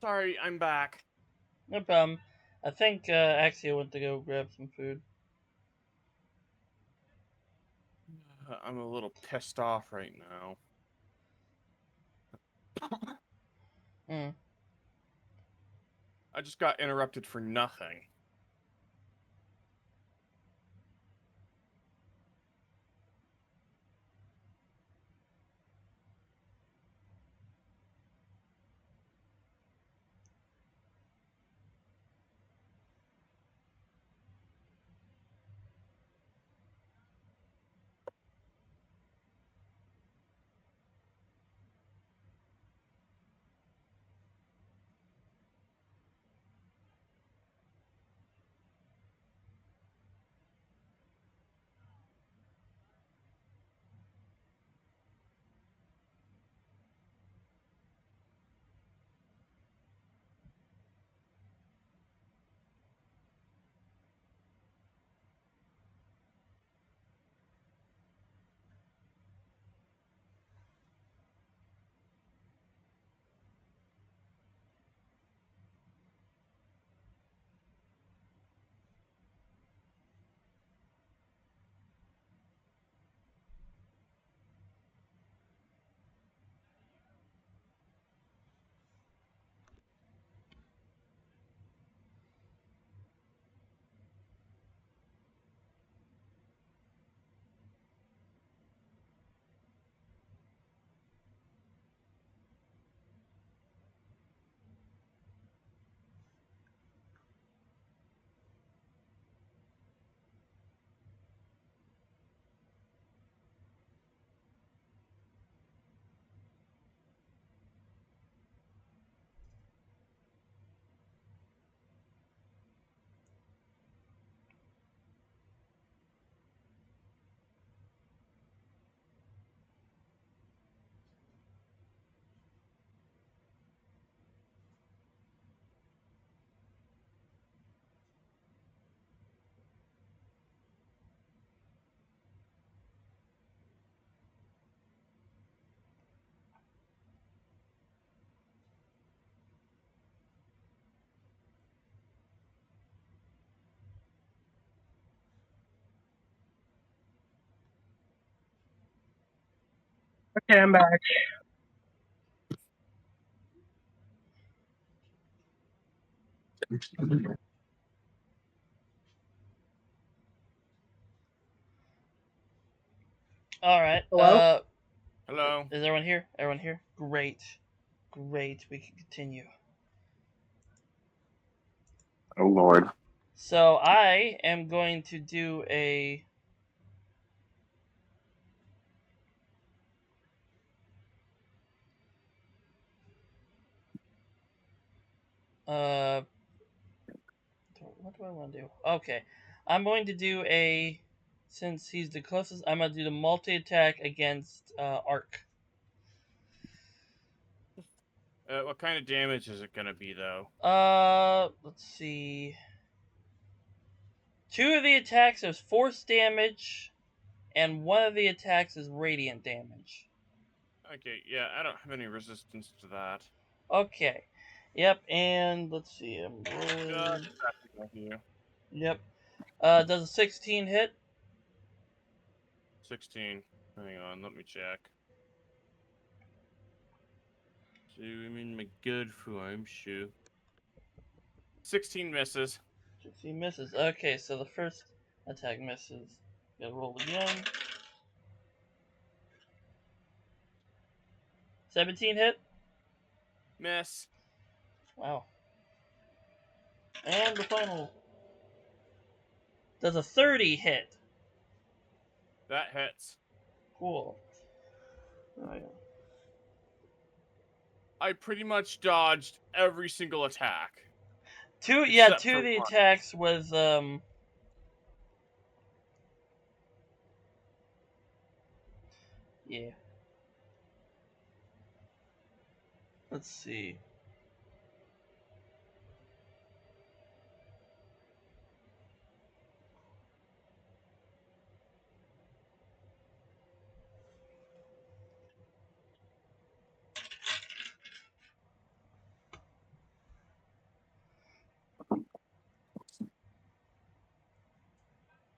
Sorry, I'm back. No problem. I think Axia went to go grab some food. I'm a little pissed off right now. Hmm. I just got interrupted for nothing. Okay, I'm back. All right. Hello? Hello. Is everyone here? Everyone here? Great. Great. We can continue. Oh Lord. So I am going to do a what do I want to do? Okay. I'm going to do a since he's the closest, I'm going to do the multi attack against Arc. What kind of damage is it gonna be though? Let's see. 2 of the attacks is force damage and 1 of the attacks is radiant damage. Okay, yeah, I don't have any resistance to that. Okay. Yep, and let's see. I'm Just rolling. messing with you. Yep. Does a 16 hit? 16. Hang on, let me check. So I'm in my good form, sure. 16 misses. 16 misses. Okay, so the first attack misses. Gotta roll again. 17 hit? Miss. Wow. And the final. Does a 30 hit? That hits. Cool. Oh, yeah. I pretty much dodged every single attack. Two of Except for the one. attacks was yeah. Let's see.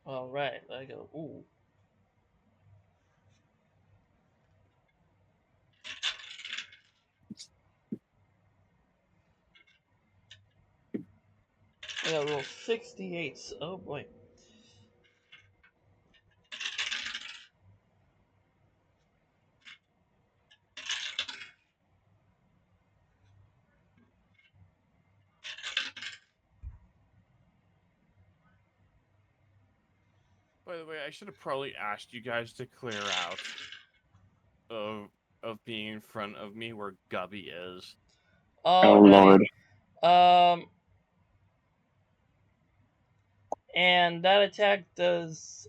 All right, I go. Ooh. I got roll 68. Oh boy. By the way, I should have probably asked you guys to clear out of being in front of me where Gubby is. Oh Alrighty. Lord. And that attack does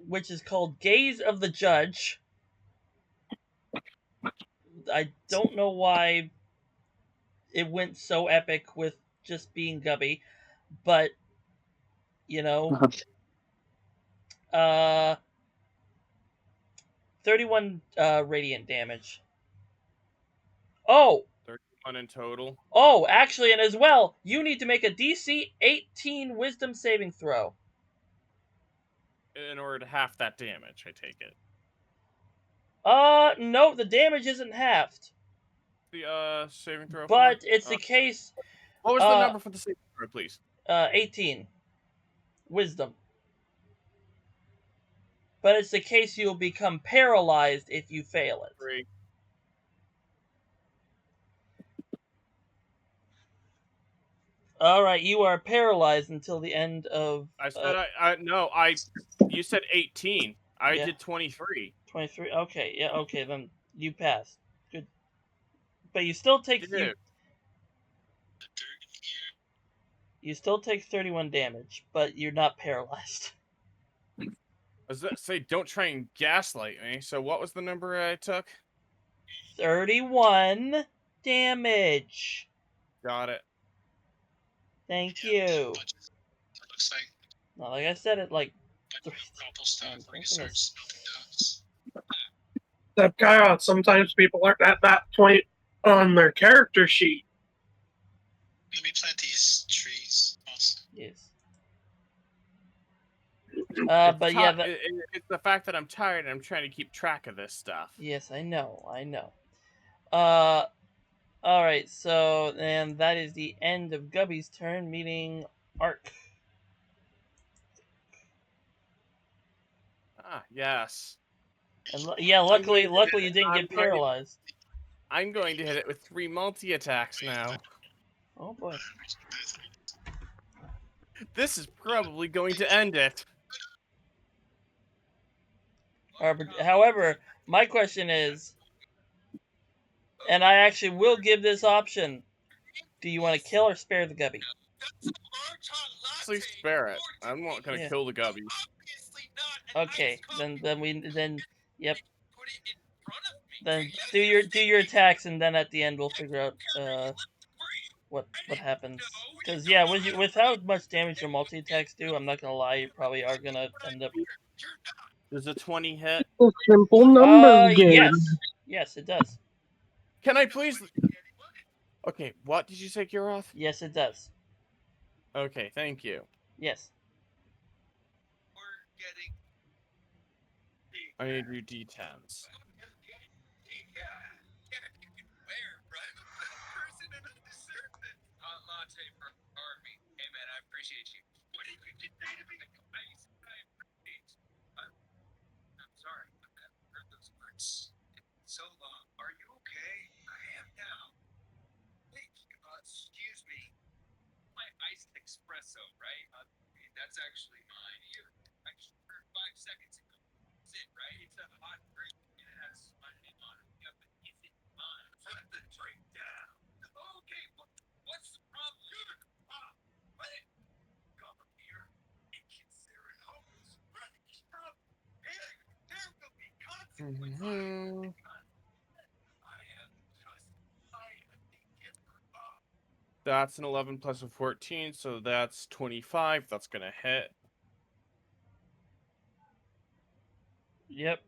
which is called Gaze of the Judge. I don't know why it went so epic with just being Gubby, but you know, uh 31 radiant damage. Oh, 31 in total. actually, and as well, you need to make a DC 18 Wisdom saving throw. In order to half that damage, I take it. No, the damage isn't halved, The saving throw for? but it's a case. What was the number for the saving throw, please? 18 Wisdom. But it's the case you'll become paralyzed if you fail it. 3. Alright, you are paralyzed until the end of. I said no, you said 18. I Yeah. did 23. 23. Okay, yeah, okay, then you pass. Good. But you still take. Dude. You still take 31 damage, but you're not paralyzed. I was about to say, don't try and gaslight me. So what was the number I took? 31 damage. Got it. Thank Yeah, you. but it looks like Not like I said it like but 3 probable stuff times. when My you start goodness. smelling dogs. That guy, sometimes people aren't at that point on their character sheet. Let me plant these trees also. Yes. But yeah, it's the fact that I'm tired and I'm trying to keep track of this stuff. yes, I know. All right. So, and that is the end of Gubby's turn, meeting Ark. Ah, yes. And yeah, I'm going luckily to you didn't get paralyzed. I'm going to hit it with 3 multi-attacks now. Oh boy. This is probably going to end it. However, my question is, and I actually will give this option: do you want to kill or spare the Gubby? Please spare it. I'm not gonna Yeah. kill the gubby. Okay, then yep. Then do your attacks, and then at the end we'll figure out what happens. Because yeah, with how much damage your multi attacks do, I'm not gonna lie, you probably are gonna end up. Does a 20 hit? It's a simple numbers game. Yes, it does. Can I please? Okay, what did you say, Kiroth? Yes, it does. Okay, thank you. Yes. I need to do D10s. That's an 11 plus a 14, so that's 25. That's gonna hit. Yep.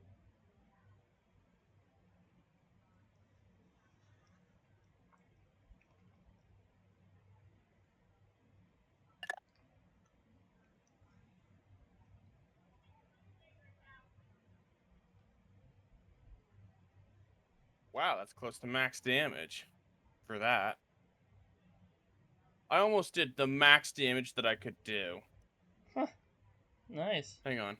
Wow, that's close to max damage for that. I almost did the max damage that I could do. Huh. Nice. Hang on.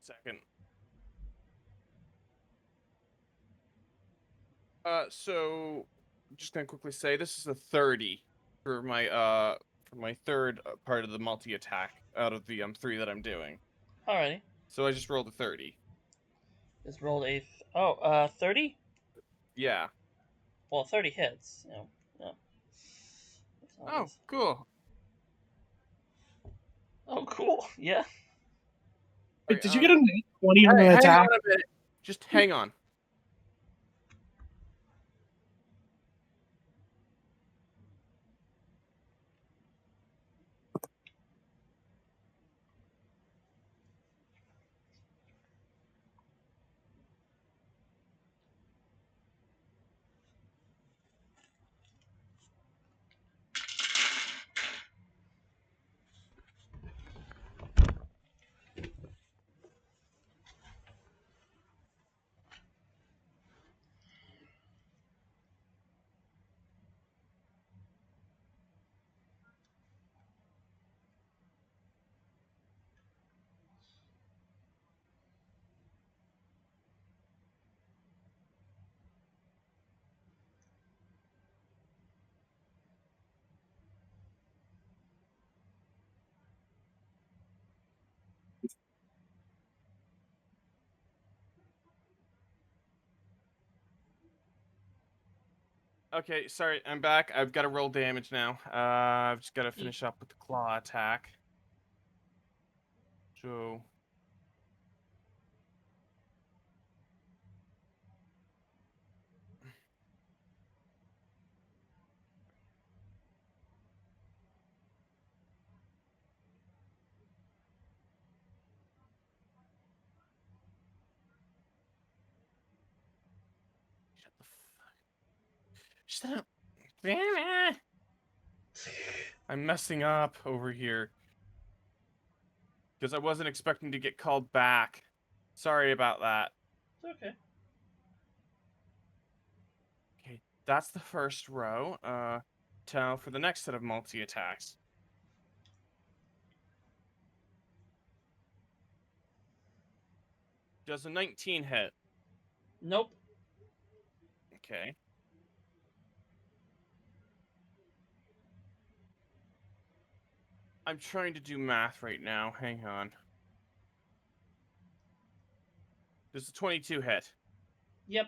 Second. So just gonna quickly say this is a 30 for my third part of the multi attack out of the 3 that I'm doing. Alrighty. So I just rolled a 30. Just rolled a 30. Yeah. Well, 30 hits. Yeah. Oh, cool. Oh, cool. Yeah. Wait, did you get a 20 on an hang attack? on a minute. Just hang on. Okay, sorry, I'm back. I've got to roll damage now. I've just got to finish up with the claw attack. So. Shut the fuck. Shut up. I'm messing up over here. Because I wasn't expecting to get called back. Sorry about that. It's okay. Okay, that's the first row. Now for the next set of multi-attacks. Does a 19 hit? Nope. Okay. I'm trying to do math right now. Hang on. Does a 22 hit? Yep.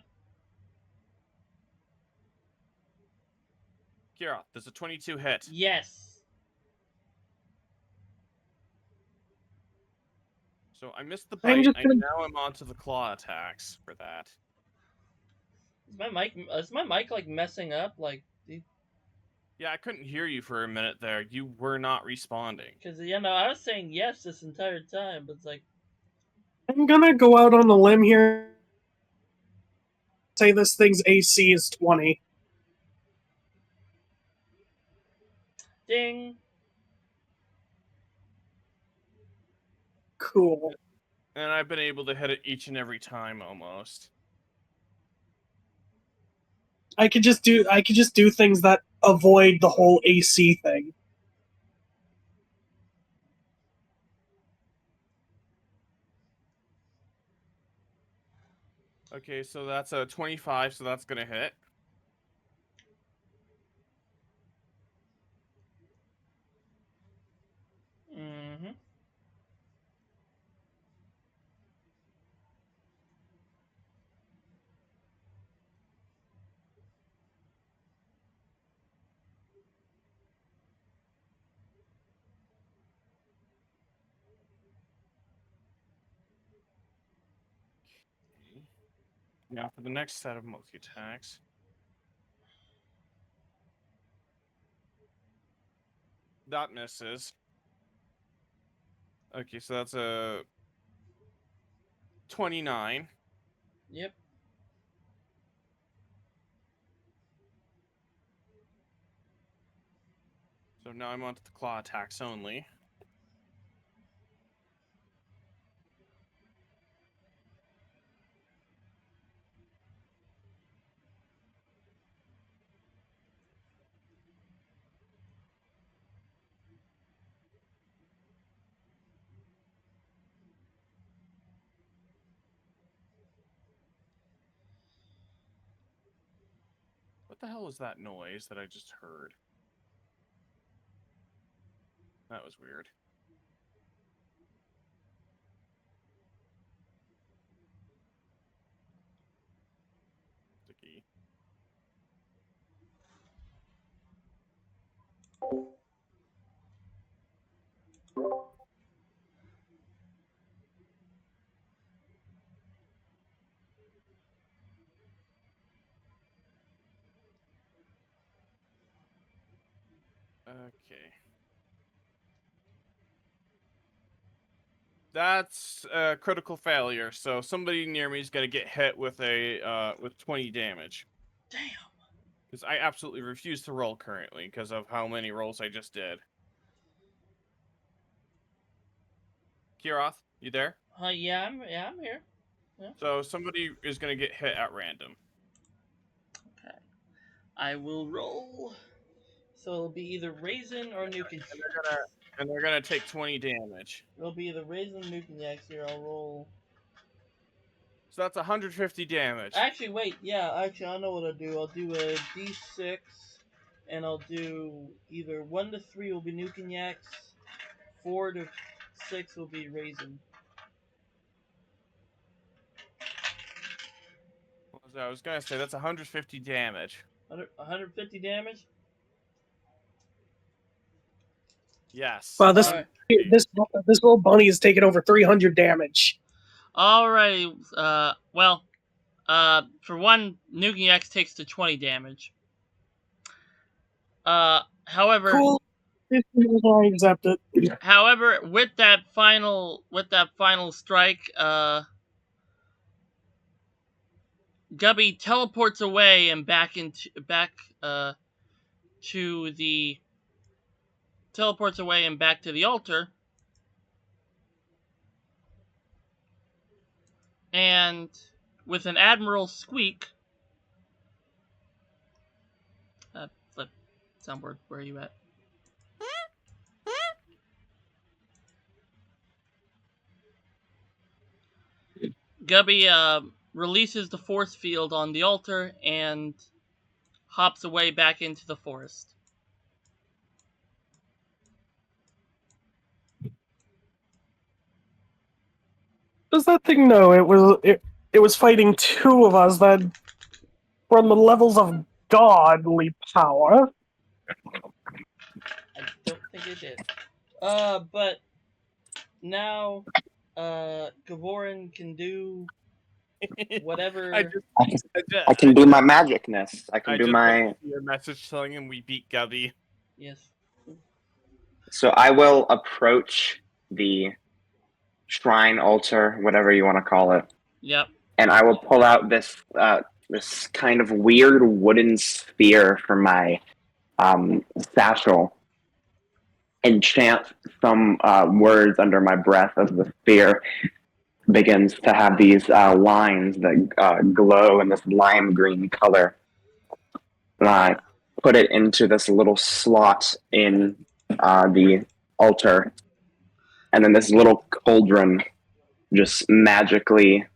Kira, does a 22 hit? Yes. So I missed the I'm bite. just I gonna. now am onto the claw attacks for that. Is my mic like messing up? Like, Yeah, I couldn't hear you for a minute there. You were not responding. because I was saying yes this entire time, but it's like, I'm gonna go out on the limb here. Say this thing's AC is 20. ding. Cool. And I've been able to hit it each and every time almost. I could just do things that avoid the whole AC thing. Okay, so that's a 25, so that's gonna hit. Mm-hmm. Okay. Now for the next set of multi-attacks. That misses. Okay, so that's a 29. Yep. So now I'm onto the claw attacks only. What the hell was that noise that I just heard? That was weird. Sticky. Okay. That's a critical failure. So somebody near me is gonna get hit with a with 20 damage. Damn. Because I absolutely refuse to roll currently because of how many rolls I just did. Kiroth, you there? Yeah, I'm here. Yeah. So somebody is gonna get hit at random. Okay. I will roll. So it'll be either Raisin or Nuke. And they're gonna take 20 damage. It'll be either Raisin or Nuke here. I'll roll. So that's 150 damage. Actually, wait. Yeah, actually, I know what I'll do. I'll do a D6, and I'll do either 1 to 3 will be Nuke and Yaks, 4 to 6 will be Raisin. I was gonna say that's 150 damage. 150 damage. Yes. Wow, All right. this little bunny is taking over 300 damage. Alrighty. Well, for one, Nuking X takes to 20 damage. However, Cool. I accept it. however, with that final strike, Gubby teleports away and back to the altar, and with an admiral squeak, flip soundboard. Where are you at? Gubby releases the force field on the altar and hops away back into the forest. Does that thing know it was fighting two of us that were on the levels of godly power? I don't think it did. But now, Gavorin can do whatever. I just, I can, I just, I can do my magicness. I I can do just my. like your message telling him we beat Gubby. Yes. So I will approach the shrine altar, whatever you want to call it, Yep. and I will pull out this kind of weird wooden sphere from my satchel and chant some words under my breath as the sphere begins to have these lines that glow in this lime green color. And I put it into this little slot in the altar, and then this little cauldron just magically.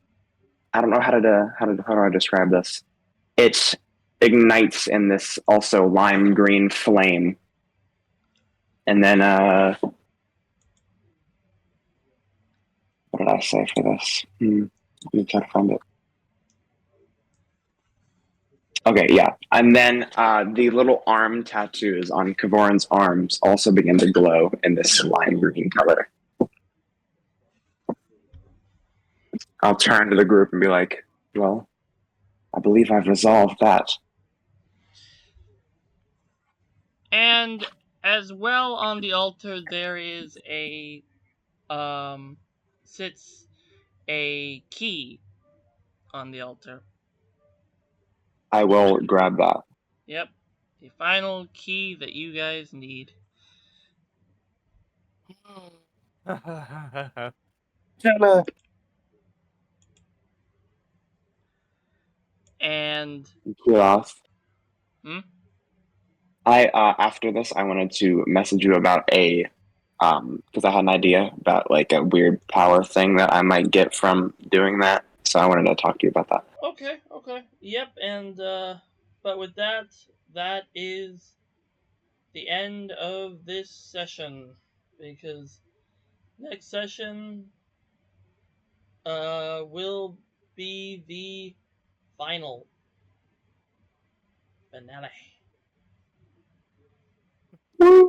I don't know how do I describe this. It ignites in this also lime green flame, and then what did I say for this? Let me try to find it. Okay, yeah. And then the little arm tattoos on Kavoran's arms also begin to glow in this lime green color. I'll turn to the group and be like, well, I believe I've resolved that. And as well on the altar there is sits a key on the altar. I will grab that. Yep. The final key that you guys need. Kinda. And Cool off. hmm? I after this, I wanted to message you about a because I had an idea about like a weird power thing that I might get from doing that. So I wanted to talk to you about that. Okay. Yep, and but with that, that is the end of this session, because next session will be the final finale. Woo!